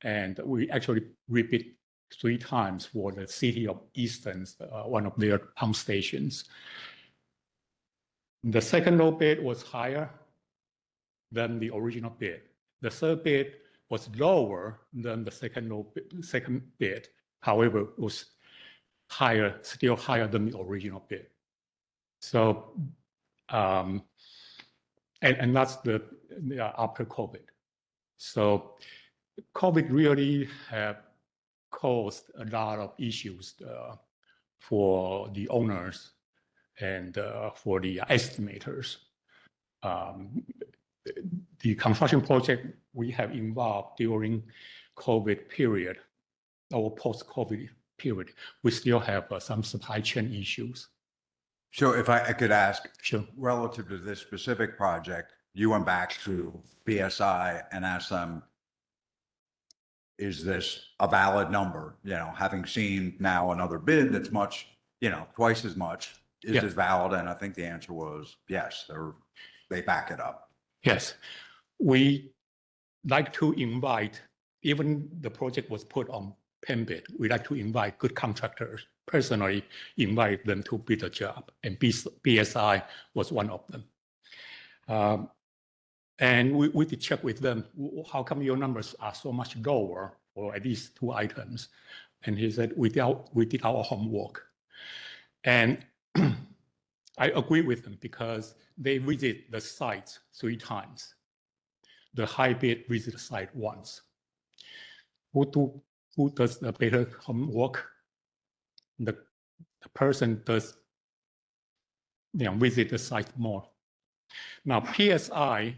And we actually rebid 3 times for the city of Easton's, one of their pump stations. The second low bid was higher than the original bid. The third bid was lower than the second bid. However, it was higher, still higher than the original bid. So, and that's the after COVID. So COVID really have caused a lot of issues for the owners and for the estimators. The construction project we have involved during COVID period or post-COVID period, we still have some supply chain issues. So if I could ask, Sure. relative to this specific project, you went back to BSI and asked them, is this a valid number? You know, having seen now another bid that's much, you know, twice as much, is Yeah. this valid? And I think the answer was yes, they back it up. Yes, we like to invite, even the project was put on pen bid, we like to invite good contractors, personally invite them to bid a job, and BSI was one of them. And we did check with them, how come your numbers are so much lower for at least 2 items? And he said, we did our homework. And I agree with them because they visit the site 3 times. The high bid visit the site once. Who does the better homework? The person does, visit the site more. Now, BSI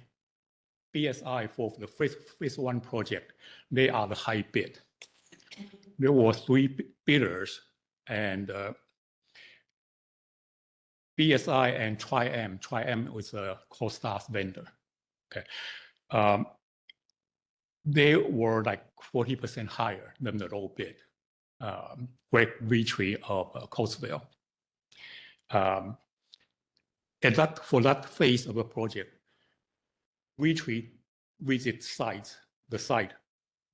for the phase 1 project, they are the high bid. There were 3 bidders, and BSI and Tri-M was a CoStar's vendor. Okay, they were like 40% higher than the low bid, Great Retreat of Coatesville. And for that phase of the project, Retreat visit the site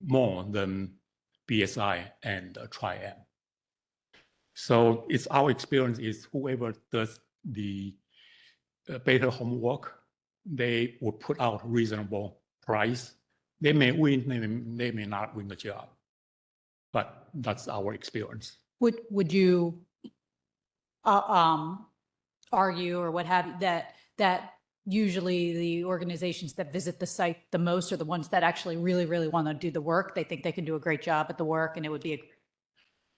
more than BSI and Tri-M. So it's our experience is whoever does the better homework, they will put out reasonable price. They may win, they may not win the job, but that's our experience. Would you argue or what have you that usually the organizations that visit the site the most are the ones that actually really, really want to do the work? They think they can do a great job at the work and it would be a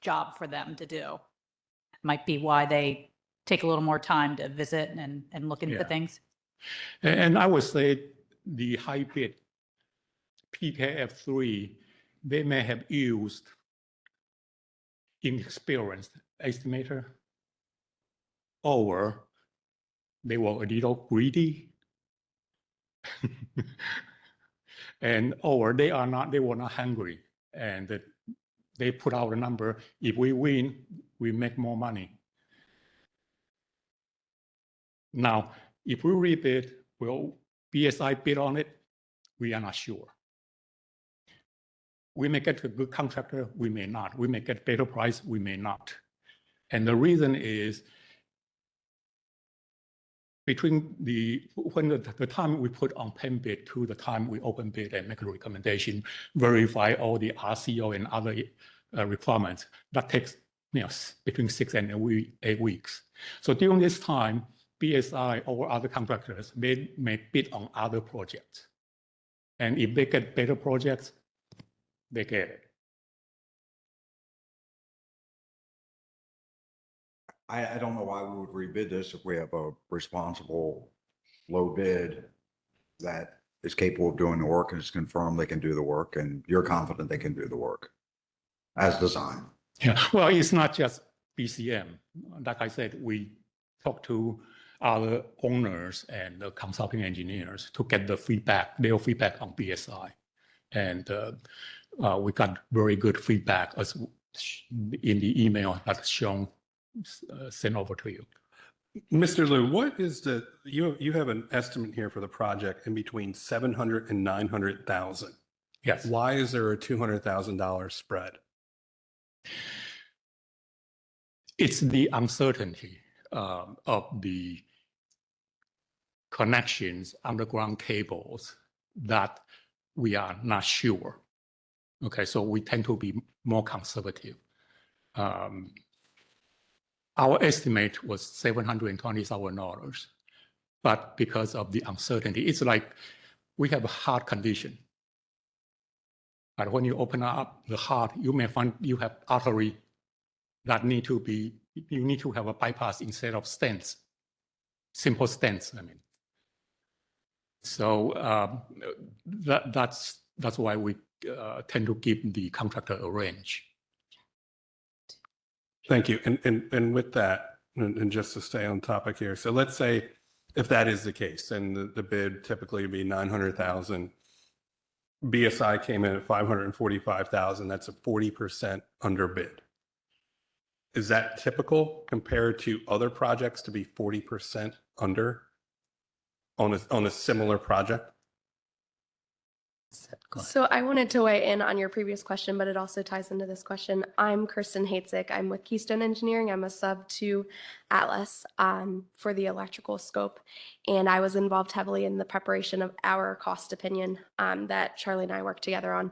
job for them to do. Might be why they take a little more time to visit and look into things. And I would say the high bid PKF3, they may have used inexperienced estimator, or they were a little greedy, or they were not hungry, and they put out a number. If we win, we make more money. Now, if we rebid, will BSI bid on it? We are not sure. We may get a good contractor, we may not. We may get better price, we may not. And the reason is between when the time we put on pen bid to the time we open bid and make a recommendation, verify all the RCO and other requirements, that takes between 6 and 8 weeks. So during this time, BSI or other contractors, they may bid on other projects. And if they get better projects, they get it. I don't know why we would rebid this if we have a responsible low bid that is capable of doing the work and is confirmed they can do the work, and you're confident they can do the work as designed. Yeah, well, it's not just BCM. Like I said, we talk to other owners and the consulting engineers to get their feedback on BSI. And we got very good feedback as in the email that's shown, sent over to you. Mr. Liu, what is you have an estimate here for the project in between 700 and 900,000. Yes. Why is there a $200,000 spread? It's the uncertainty of the connections, underground cables that we are not sure. Okay, so we tend to be more conservative. Our estimate was $720,000, but because of the uncertainty, it's like we have a heart condition. But when you open up the heart, you may find you have artery that need to be, you need to have a bypass instead of stents, simple stents, I mean. So that's why we tend to give the contractor a range. Thank you. And with that, and just to stay on topic here, so let's say if that is the case, and the bid typically would be 900,000, BSI came in at 545,000, that's a 40% underbid. Is that typical compared to other projects to be 40% under on a similar project? So I wanted to weigh in on your previous question, but it also ties into this question. I'm Kristen Haitzik. I'm with Keystone Engineering. I'm a sub to Atlas for the electrical scope. And I was involved heavily in the preparation of our cost opinion that Charlie and I worked together on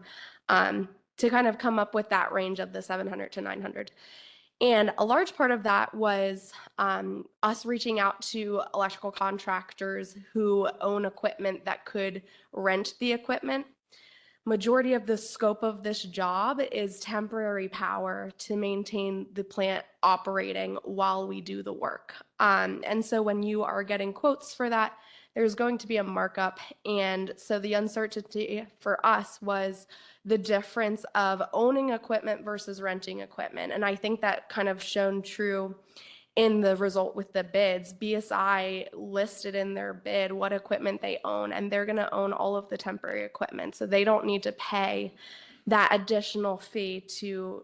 to kind of come up with that range of the 700 to 900. And a large part of that was us reaching out to electrical contractors who own equipment that could rent the equipment. Majority of the scope of this job is temporary power to maintain the plant operating while we do the work. And so when you are getting quotes for that, there's going to be a markup. And so the uncertainty for us was the difference of owning equipment versus renting equipment. And I think that kind of shone true in the result with the bids. BSI listed in their bid what equipment they own, and they're going to own all of the temporary equipment. So they don't need to pay that additional fee to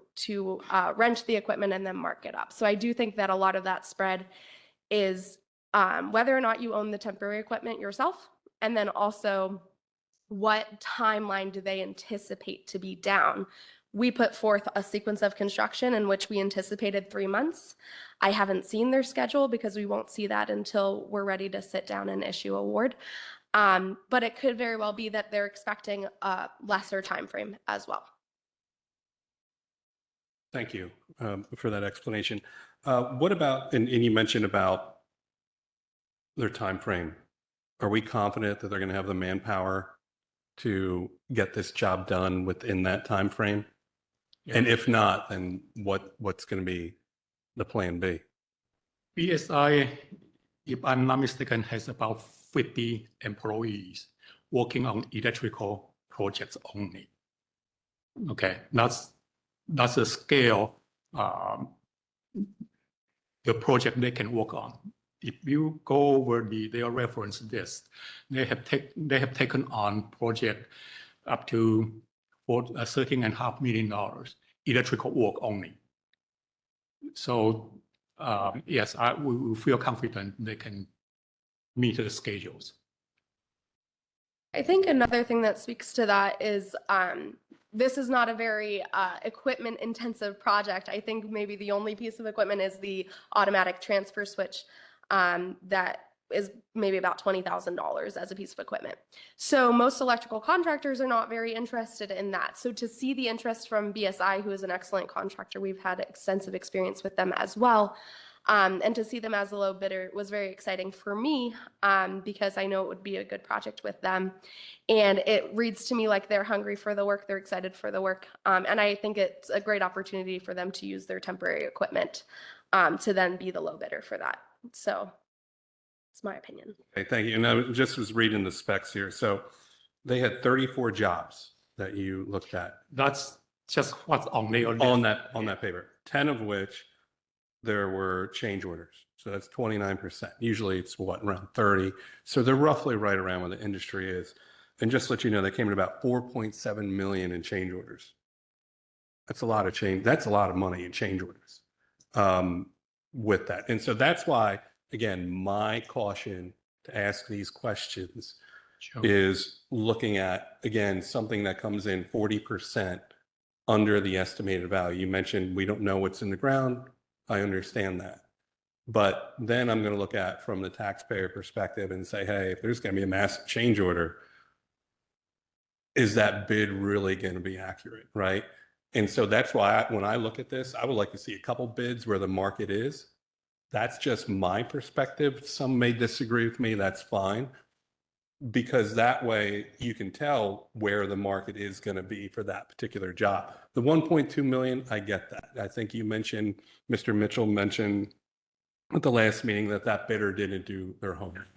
rent the equipment and then mark it up. So I do think that a lot of that spread is whether or not you own the temporary equipment yourself, and then also what timeline do they anticipate to be down. We put forth a sequence of construction in which we anticipated 3 months. I haven't seen their schedule because we won't see that until we're ready to sit down and issue award. But it could very well be that they're expecting a lesser time frame as well. Thank you for that explanation. What about, and you mentioned about their time frame. Are we confident that they're going to have the manpower to get this job done within that time frame? Yeah. And if not, then what's going to be the plan B? BSI, if I'm not mistaken, has about 50 employees working on electrical projects only. Okay, that's a scale, the project they can work on. If you go over their reference list, they have taken on project up to $13.5 million electrical work only. So yes, we feel confident they can meet the schedules. I think another thing that speaks to that is this is not a very equipment intensive project. I think maybe the only piece of equipment is the automatic transfer switch that is maybe about $20,000 as a piece of equipment. So most electrical contractors are not very interested in that. So to see the interest from BSI, who is an excellent contractor, we've had extensive experience with them as well, and to see them as a low bidder was very exciting for me because I know it would be a good project with them. And it reads to me like they're hungry for the work, they're excited for the work, and I think it's a great opportunity for them to use their temporary equipment to then be the low bidder for that. So it's my opinion. Okay, thank you. And I just was reading the specs here. So they had 34 jobs that you looked at. That's just what's on the on that paper. 10 of which there were change orders. So that's 29%. Usually it's what, around 30. So they're roughly right around where the industry is. And just to let you know, they came in about 4.7 million in change orders. That's a lot of change. That's a lot of money in change orders with that. And so that's why, again, my caution to ask these questions is looking at, again, something that comes in 40% under the estimated value. You mentioned we don't know what's in the ground. I understand that. But then I'm going to look at from the taxpayer perspective and say, hey, if there's going to be a massive change order, is that bid really going to be accurate, right? And so that's why when I look at this, I would like to see a couple bids where the market is. That's just my perspective. Some may disagree with me. That's fine. Because that way you can tell where the market is going to be for that particular job. The 1.2 million, I get that. I think you mentioned, Mr. Mitchell mentioned at the last meeting that bidder didn't do their homework,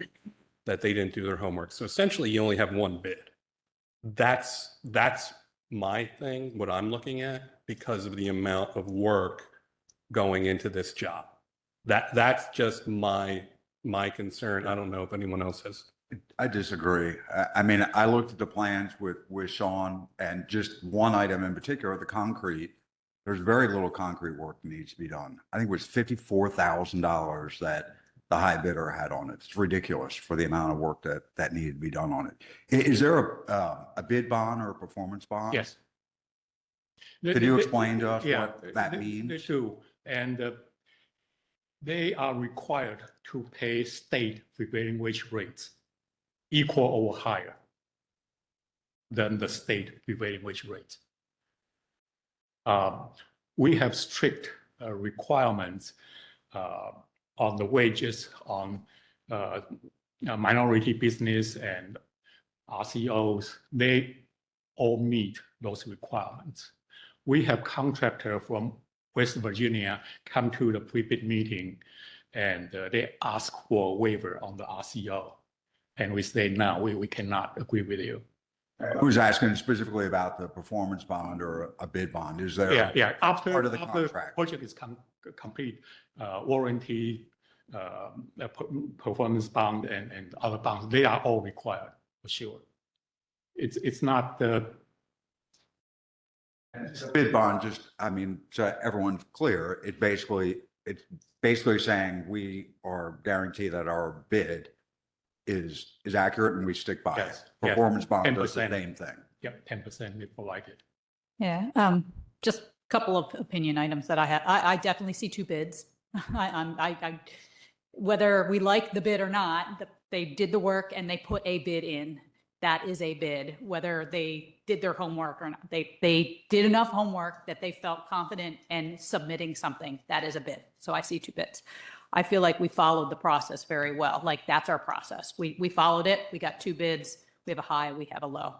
that they didn't do their homework. So essentially you only have one bid. That's my thing, what I'm looking at, because of the amount of work going into this job. That's just my concern. I don't know if anyone else has. I disagree. I mean, I looked at the plans with Sean, and just one item in particular, the concrete. There's very little concrete work that needs to be done. I think it was $54,000 that the high bidder had on it. It's ridiculous for the amount of work that needed to be done on it. Is there a bid bond or a performance bond? Yes. Could you explain to us Yeah, what that means? They do, and they are required to pay state prevailing wage rates equal or higher than the state prevailing wage rate. We have strict requirements on the wages on minority business and RCOs. They all meet those requirements. We have contractor from West Virginia come to the pre-bid meeting, and they ask for a waiver on the RCO. And we say, no, we cannot agree with you. Who's asking specifically about the performance bond or a bid bond? Is there After part of the after contract? project is complete, warranty, performance bond, and other bonds, they are all required for sure. It's not the bid bond. Just, I mean, so everyone's clear, it's basically saying we are guarantee that our bid is accurate and we stick by it. Performance bond does the 10%. same thing. Yep, 10% we provided. Yeah, just a couple of opinion items that I have. I definitely see two bids. Whether we like the bid or not, they did the work and they put a bid in. That is a bid, whether they did their homework or not. They did enough homework that they felt confident in submitting something. That is a bid. So I see two bids. I feel like we followed the process very well. Like, that's our process. We followed it. We got two bids. We have a high, we have a low.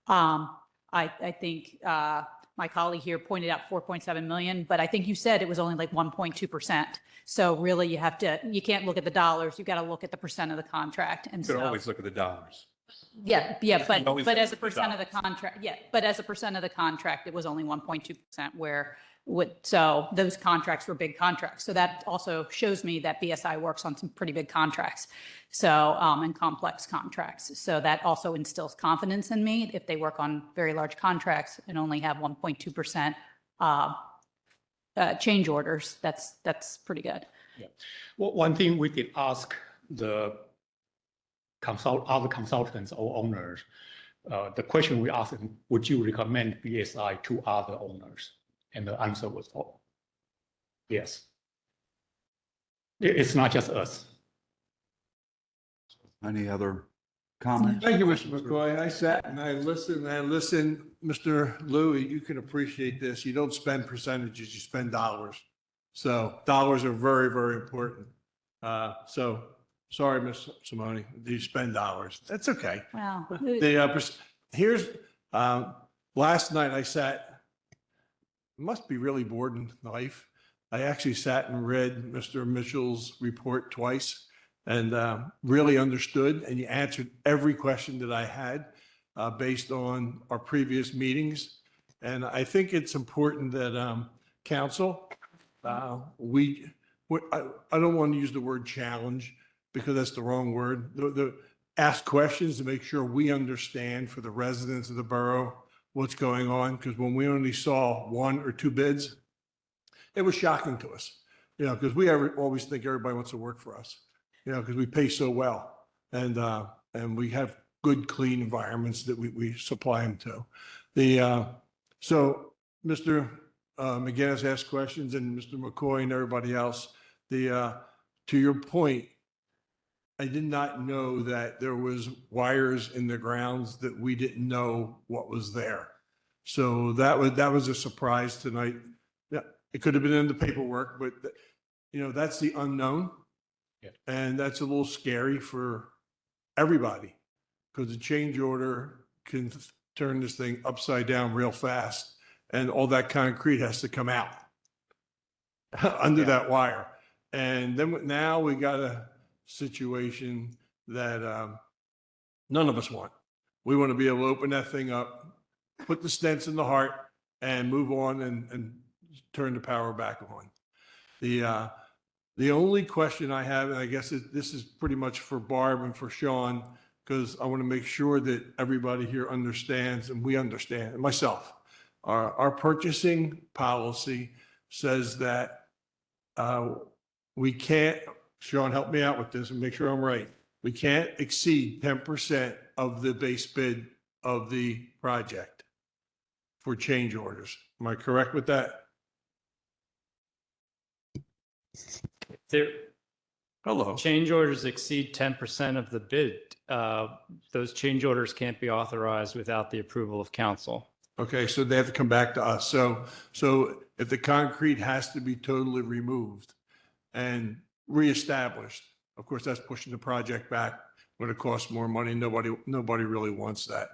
I think my colleague here pointed out 4.7 million, but I think you said it was only like 1.2%. So really you can't look at the dollars. You got to look at the percent of the contract. And You could so, always look at the dollars. yeah, always but look as a at the percent of the contract, but as a percent of the contract, it was only 1.2%, so those contracts were big contracts. So that also shows me that BSI works on some pretty big contracts. So, and complex contracts. So that also instills confidence in me. If they work on very large contracts and only have 1.2% change orders, that's pretty good. yeah. Well, one thing we did ask the other consultants or owners, the question we asked them, would you recommend BSI to other owners? And the answer was yes. It's not just us. Any other comments? Thank you, Mr. McCoy. I sat and I listened. Mr. Louie, you can appreciate this. You don't spend percentages, you spend dollars. So dollars are very, very important. So sorry, Ms. Simone, you spend dollars. That's okay. Wow. Here's, last night I sat, must be really bored in life. I actually sat and read Mr. Mitchell's report twice and really understood, and you answered every question that I had based on our previous meetings. And I think it's important that council, I don't want to use the word challenge because that's the wrong word. Ask questions to make sure we understand for the residents of the borough what's going on, because when we only saw one or two bids, it was shocking to us, because we always think everybody wants to work for us, because we pay so well and we have good, clean environments that we supply them to. So Mr. McGinnis asked questions, and Mr. McCoy and everybody else. To your point, I did not know that there was wires in the grounds that we didn't know what was there. So that was a surprise tonight. Yeah, it could have been in the paperwork, but that's the unknown. Yeah. And that's a little scary for everybody, because a change order can turn this thing upside down real fast, and all that concrete has to come out under that wire. And then now we got a situation that none of us want. We want to be able to open that thing up, put the stents in the heart, and move on and turn the power back on. The only question I have, and I guess this is pretty much for Barb and for Sean, because I want to make sure that everybody here understands, and we understand, and myself, our purchasing policy says that we can't, Sean, help me out with this and make sure I'm right. We can't exceed 10% of the base bid of the project for change orders. Am I correct with that? Hello. Change orders exceed 10% of the bid. Those change orders can't be authorized without the approval of council. Okay, so they have to come back to us. So if the concrete has to be totally removed and reestablished, of course, that's pushing the project back. Going to cost more money. Nobody really wants that.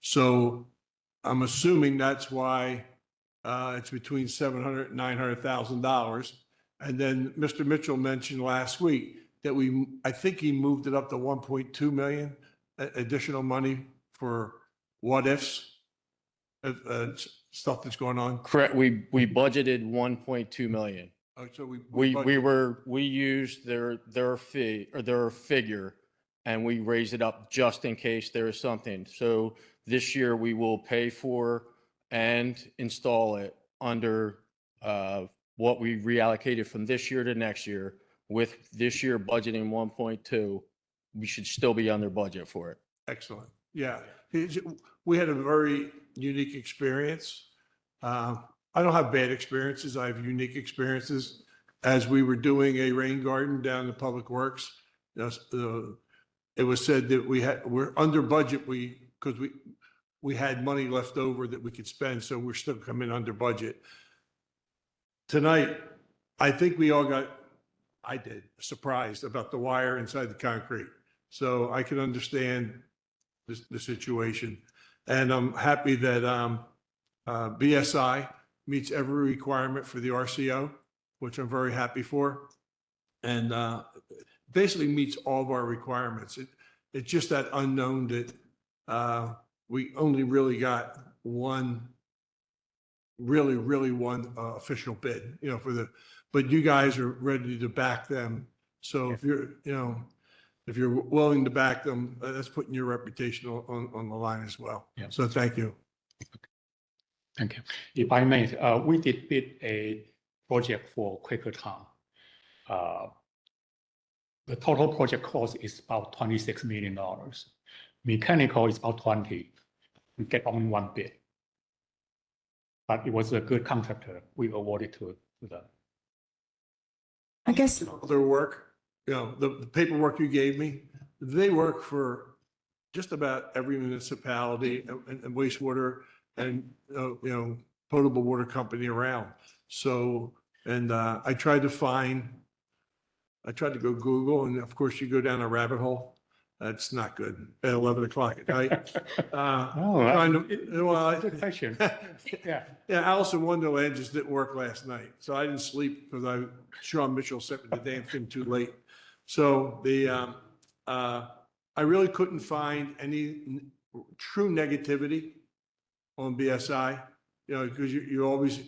So I'm assuming that's why it's between $700,000 and $900,000. And then Mr. Mitchell mentioned last week that I think he moved it up to 1.2 million additional money for what ifs, stuff that's going on. Correct. We budgeted 1.2 million. Oh, so We used their fee or their figure, and we raised it up just in case there is something. So this year we will pay for and install it under what we reallocated from this year to next year. With this year budgeting 1.2, we should still be under budget for it. Excellent. Yeah. We had a very unique experience. I don't have bad experiences. I have unique experiences. As we were doing a rain garden down in Public Works, it was said that we're under budget because we had money left over that we could spend, so we're still coming under budget. Tonight, I think I did, surprised about the wire inside the concrete. So I can understand the situation. And I'm happy that BSI meets every requirement for the RCO, which I'm very happy for. And basically meets all of our requirements. It's just that unknown that we only really got one official bid, but you guys are ready to back them. So if you're willing to back them, that's putting your reputation on the line as well. Yeah. So thank you. Thank you. If I may, we did bid a project for Quakertown. The total project cost is about $26 million. Mechanical is about 20. We get only one bid. But it was a good contractor. We awarded to them. I guess Their work, the paperwork you gave me, they work for just about every municipality and wastewater and, potable water company around. So, and I tried to go Google, and of course you go down a rabbit hole. That's not good at 11 o'clock at night. Good question. Yeah. Yeah, Alice in Wonderland just didn't work last night. So I didn't sleep because Sean Mitchell sent me the damn thing too late. So I really couldn't find any true negativity on BSI, because you always,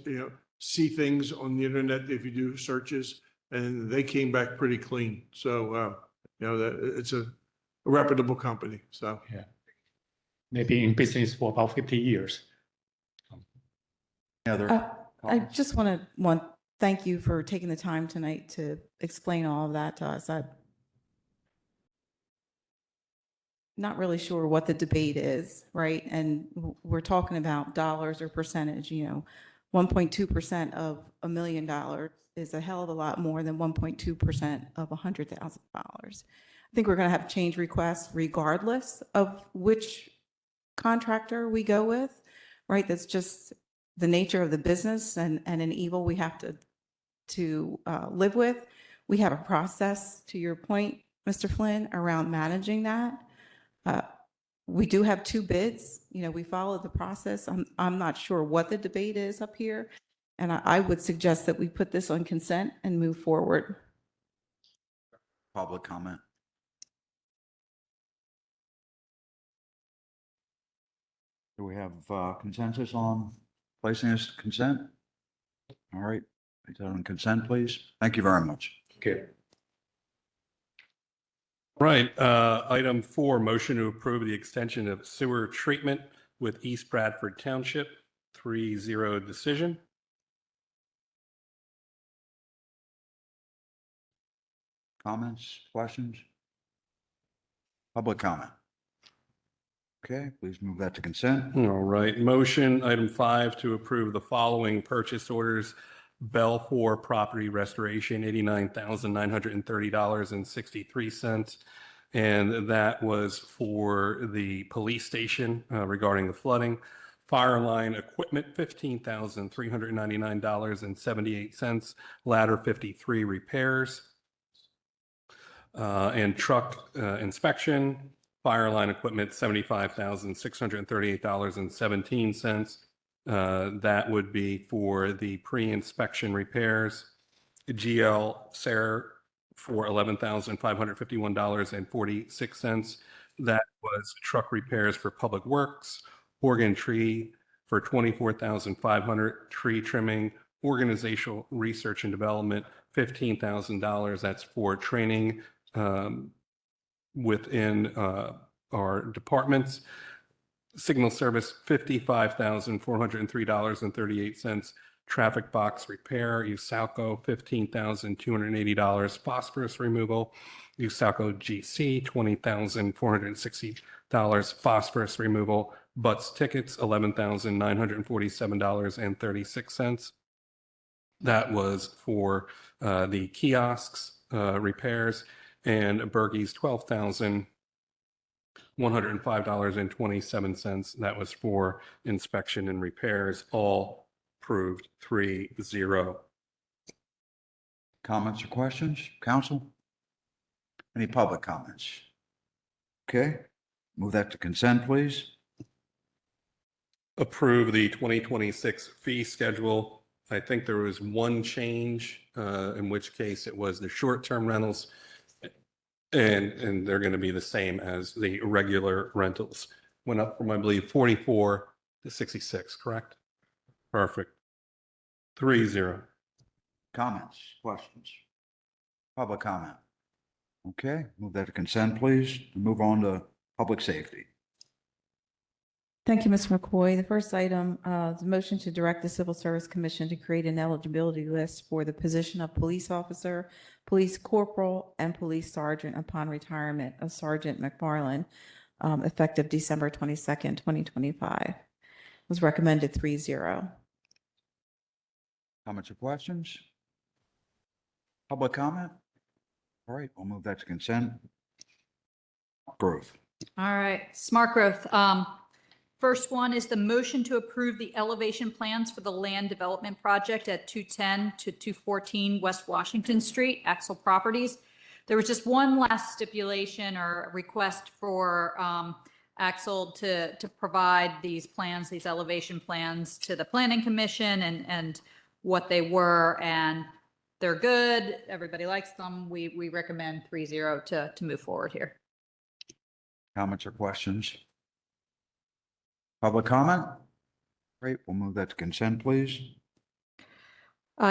see things on the internet if you do searches, and they came back pretty clean. So, it's a reputable company. So, yeah, they've been in business for about 50 years. I just want to thank you for taking the time tonight to explain all of that to us. not really sure what the debate is, right? And we're talking about dollars or percentage, 1.2% of $1 million is a hell of a lot more than 1.2% of $100,000. I think we're going to have change requests regardless of which contractor we go with, right? That's just the nature of the business and an evil we have to live with. We have a process, to your point, Mr. Flynn, around managing that. We do have 2 bids. We follow the process. I'm not sure what the debate is up here. And I would suggest that we put this on consent and move forward. Public comment. Do we have consensus on placing this consent? All right, place that on consent, please. Thank you very much. Okay. Right, item 4, motion to approve the extension of sewer treatment with East Bradford Township, 3-0 decision. Comments, questions? Public comment. Okay, please move that to consent. All right, motion, item 5, to approve the following purchase orders. Belfour Property Restoration, $89,930.63. And that was for the police station regarding the flooding. Fire line equipment, $15,399.78. Ladder 53 repairs. And truck inspection, fire line equipment, $75,638.17. That would be for the pre-inspection repairs. GL Sayer for $11,551.46. That was truck repairs for Public Works. Oregon Tree for $24,500. Tree trimming, organizational research and development, $15,000. That's for training within our departments. Signal service, $55,403.38. Traffic box repair, USALCO, $15,280. Phosphorus removal, USALCO GC, $20,460. Phosphorus removal. Butts tickets, $11,947.36. That was for the kiosks repairs. And Bergey's, $12,105.27. That was for inspection and repairs, all approved 3-0. Comments or questions, council? Any public comments? Okay, move that to consent, please. Approve the 2026 fee schedule. I think there was one change, in which case it was the short-term rentals. And they're going to be the same as the regular rentals. Went up from, I believe, 44 to 66, correct? Perfect. 3-0. Comments, questions? Public comment. Okay, move that to consent, please. Move on to public safety. Thank you, Ms. McCoy. The first item, the motion to direct the Civil Service Commission to create an eligibility list for the position of police officer, police corporal, and police sergeant upon retirement of Sergeant McFarland, effective December 22nd, 2025. Was recommended 3-0. Comments or questions? Public comment? All right, we'll move that to consent. Growth. All right, smart growth. First one is the motion to approve the elevation plans for the land development project at 210 to 214 West Washington Street, Axel Properties. There was just one last stipulation or request for Axel to provide these plans, these elevation plans to the Planning Commission and what they were, and they're good. Everybody likes them. We recommend 3-0 to move forward here. Comments or questions? Public comment? Great, we'll move that to consent, please.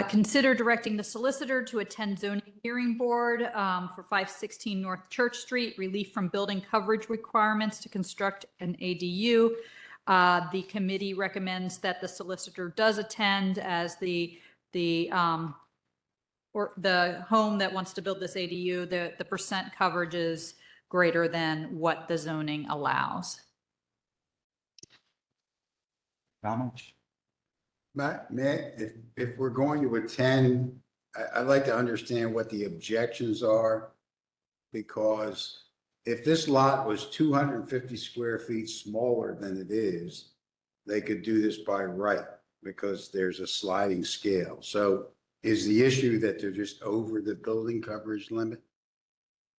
Consider directing the solicitor to attend zoning hearing board for 516 North Church Street, relief from building coverage requirements to construct an ADU. The committee recommends that the solicitor does attend, as the home that wants to build this ADU, the percent coverage is greater than what the zoning allows. Comments? Matt, if we're going to attend, I'd like to understand what the objections are. Because if this lot was 250 square feet smaller than it is, they could do this by right because there's a sliding scale. So is the issue that they're just over the building coverage limit?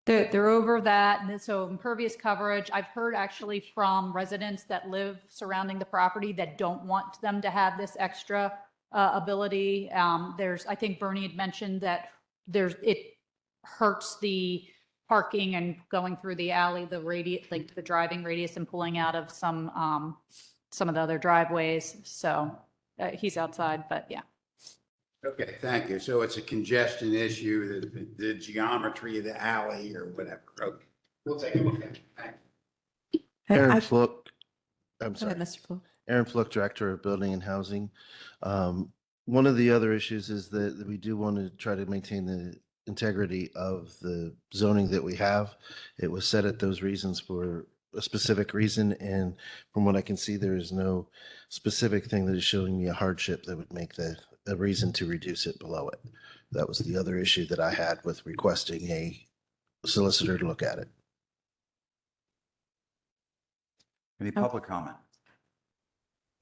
They're over that, and so impervious coverage, I've heard actually from residents that live surrounding the property that don't want them to have this extra ability. I think Bernie had mentioned that it hurts the parking and going through the alley, the radius, like the driving radius and pulling out of some of the other driveways. So he's outside, but yeah. Okay, thank you. So it's a congestion issue, the geometry of the alley or whatever. Okay, we'll take a look at it. Thank you. Aaron Fluke, I'm Go ahead, sorry. Mr. Poole. Aaron Fluke, Director of Building and Housing. One of the other issues is that we do want to try to maintain the integrity of the zoning that we have. It was set at those reasons for a specific reason, and from what I can see, there is no specific thing that is showing me a hardship that would make a reason to reduce it below it. That was the other issue that I had with requesting a solicitor to look at it. Any public comment?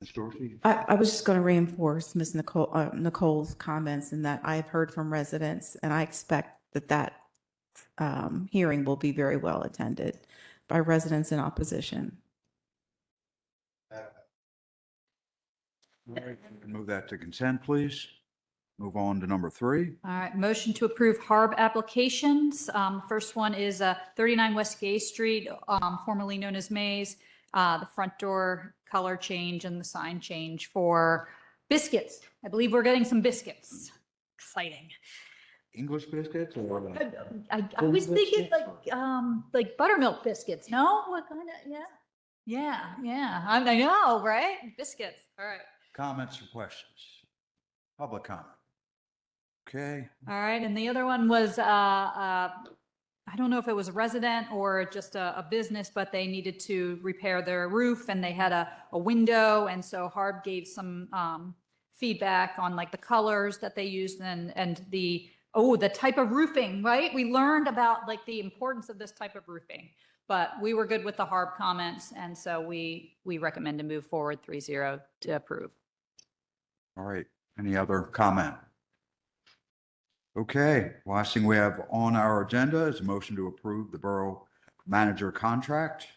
Ms. Dorsey? I was just going to reinforce Ms. Nicole's comments in that I've heard from residents, and I expect that hearing will be very well attended by residents in opposition. All right, we can move that to consent, please. Move on to number 3. All right, motion to approve HARB applications. First one is 39 West Gay Street, formerly known as Maze. The front door color change and the sign change for biscuits. I believe we're getting some biscuits. Exciting. English biscuits or? I was thinking like buttermilk biscuits. No, what kind of? Yeah. I know, right? Biscuits. All right. Comments or questions? Public comment. Okay. All right, and the other one was I don't know if it was a resident or just a business, but they needed to repair their roof and they had a window. And so HARB gave some feedback on like the colors that they used and the type of roofing, right? We learned about like the importance of this type of roofing, but we were good with the HARB comments. And so we recommend to move forward 3-0 to approve. All right. Any other comment? Okay, last thing we have on our agenda is a motion to approve the borough manager contract.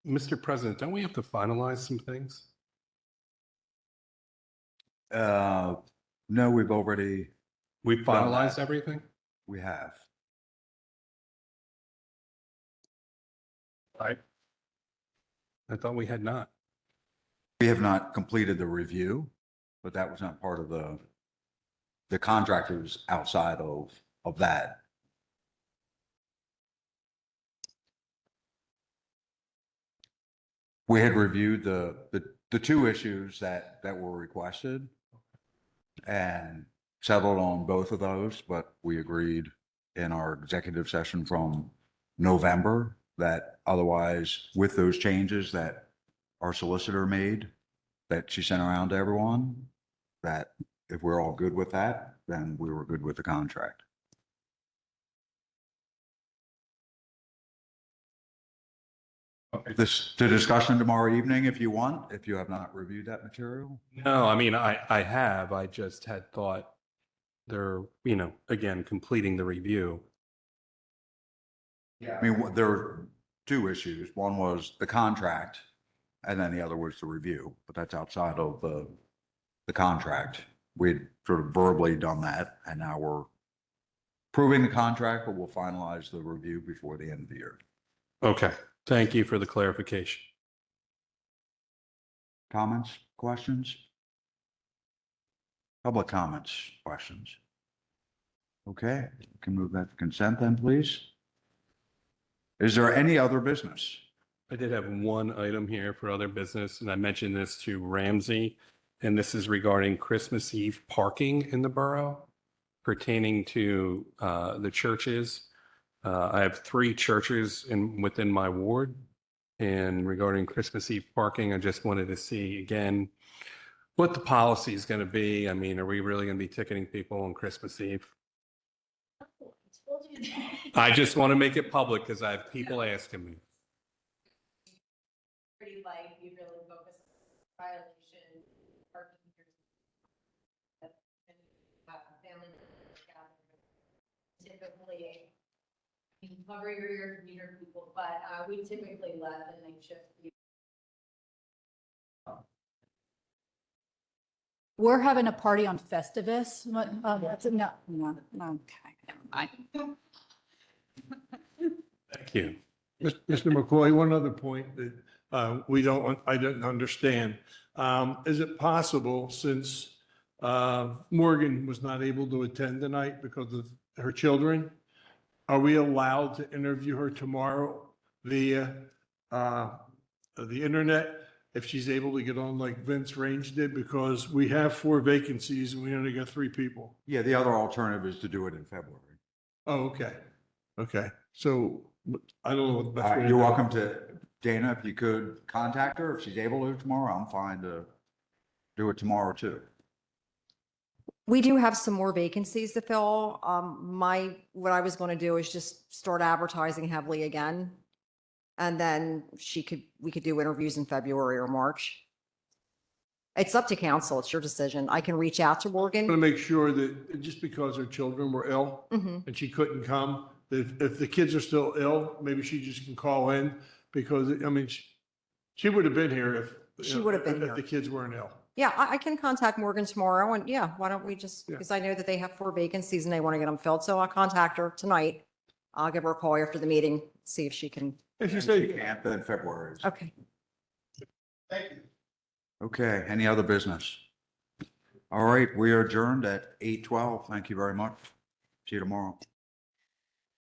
Mr. President, don't we have to finalize some things? No, we've already. We finalized everything? We have. I thought we had not. We have not completed the review, but that was not part of the contractors outside of that. We had reviewed the 2 issues that were requested and settled on both of those, but we agreed in our executive session from November that otherwise with those changes that our solicitor made, that she sent around to everyone, that if we're all good with that, then we were good with the contract. The discussion tomorrow evening, if you want, if you have not reviewed that material. No, I mean, I have. I just had thought they're, again, completing the review. Yeah. I mean, there were 2 issues. One was the contract, and then the other was the review, but that's outside of the contract. We'd sort of verbally done that, and now we're approving the contract, but we'll finalize the review before the end of the year. Okay, thank you for the clarification. Comments, questions? Public comments, questions? Okay, we can move that to consent then, please. Is there any other business? I did have one item here for other business, and I mentioned this to Ramsey, and this is regarding Christmas Eve parking in the borough. pertaining to the churches. I have 3 churches within my ward. And regarding Christmas Eve parking, I just wanted to see again what the policy is going to be. I mean, are we really going to be ticketing people on Christmas Eve? I just want to make it public because I have people asking me. Pretty light, we really focus on violation, parking. Family typically, you can cover your ears, meter people, but we typically let the night shift be. We're having a party on Festivus. No, okay, never mind. Thank you. Mr. McCoy, one other point that I didn't understand. Is it possible, since Morgan was not able to attend tonight because of her children, are we allowed to interview her tomorrow via the internet if she's able to get on like Vince Range did? Because we have 4 vacancies and we only got 3 people. Yeah, the other alternative is to do it in February. Oh, okay. Okay. So I don't know what the best way to You're do it. welcome to, Dana, if you could contact her, if she's able to tomorrow, I'm fine to do it tomorrow too. We do have some more vacancies to fill. What I was going to do is just start advertising heavily again. And then we could do interviews in February or March. It's up to council. It's your decision. I can reach out to Morgan. I'm going to make sure that just because her children were ill Mhm. and she couldn't come, that if the kids are still ill, maybe she just can call in, because I mean, she would have been here if She would have been if here. the kids weren't ill. Yeah, I can contact Morgan tomorrow, and yeah, why don't we just, because I know that they have 4 vacancies and they want to get them filled, so I'll contact her tonight. I'll give her a call after the meeting, see if she can. If you And say she can't, then February. Okay. Thank you. Okay, any other business? All right, we are adjourned at 8:12. Thank you very much. See you tomorrow.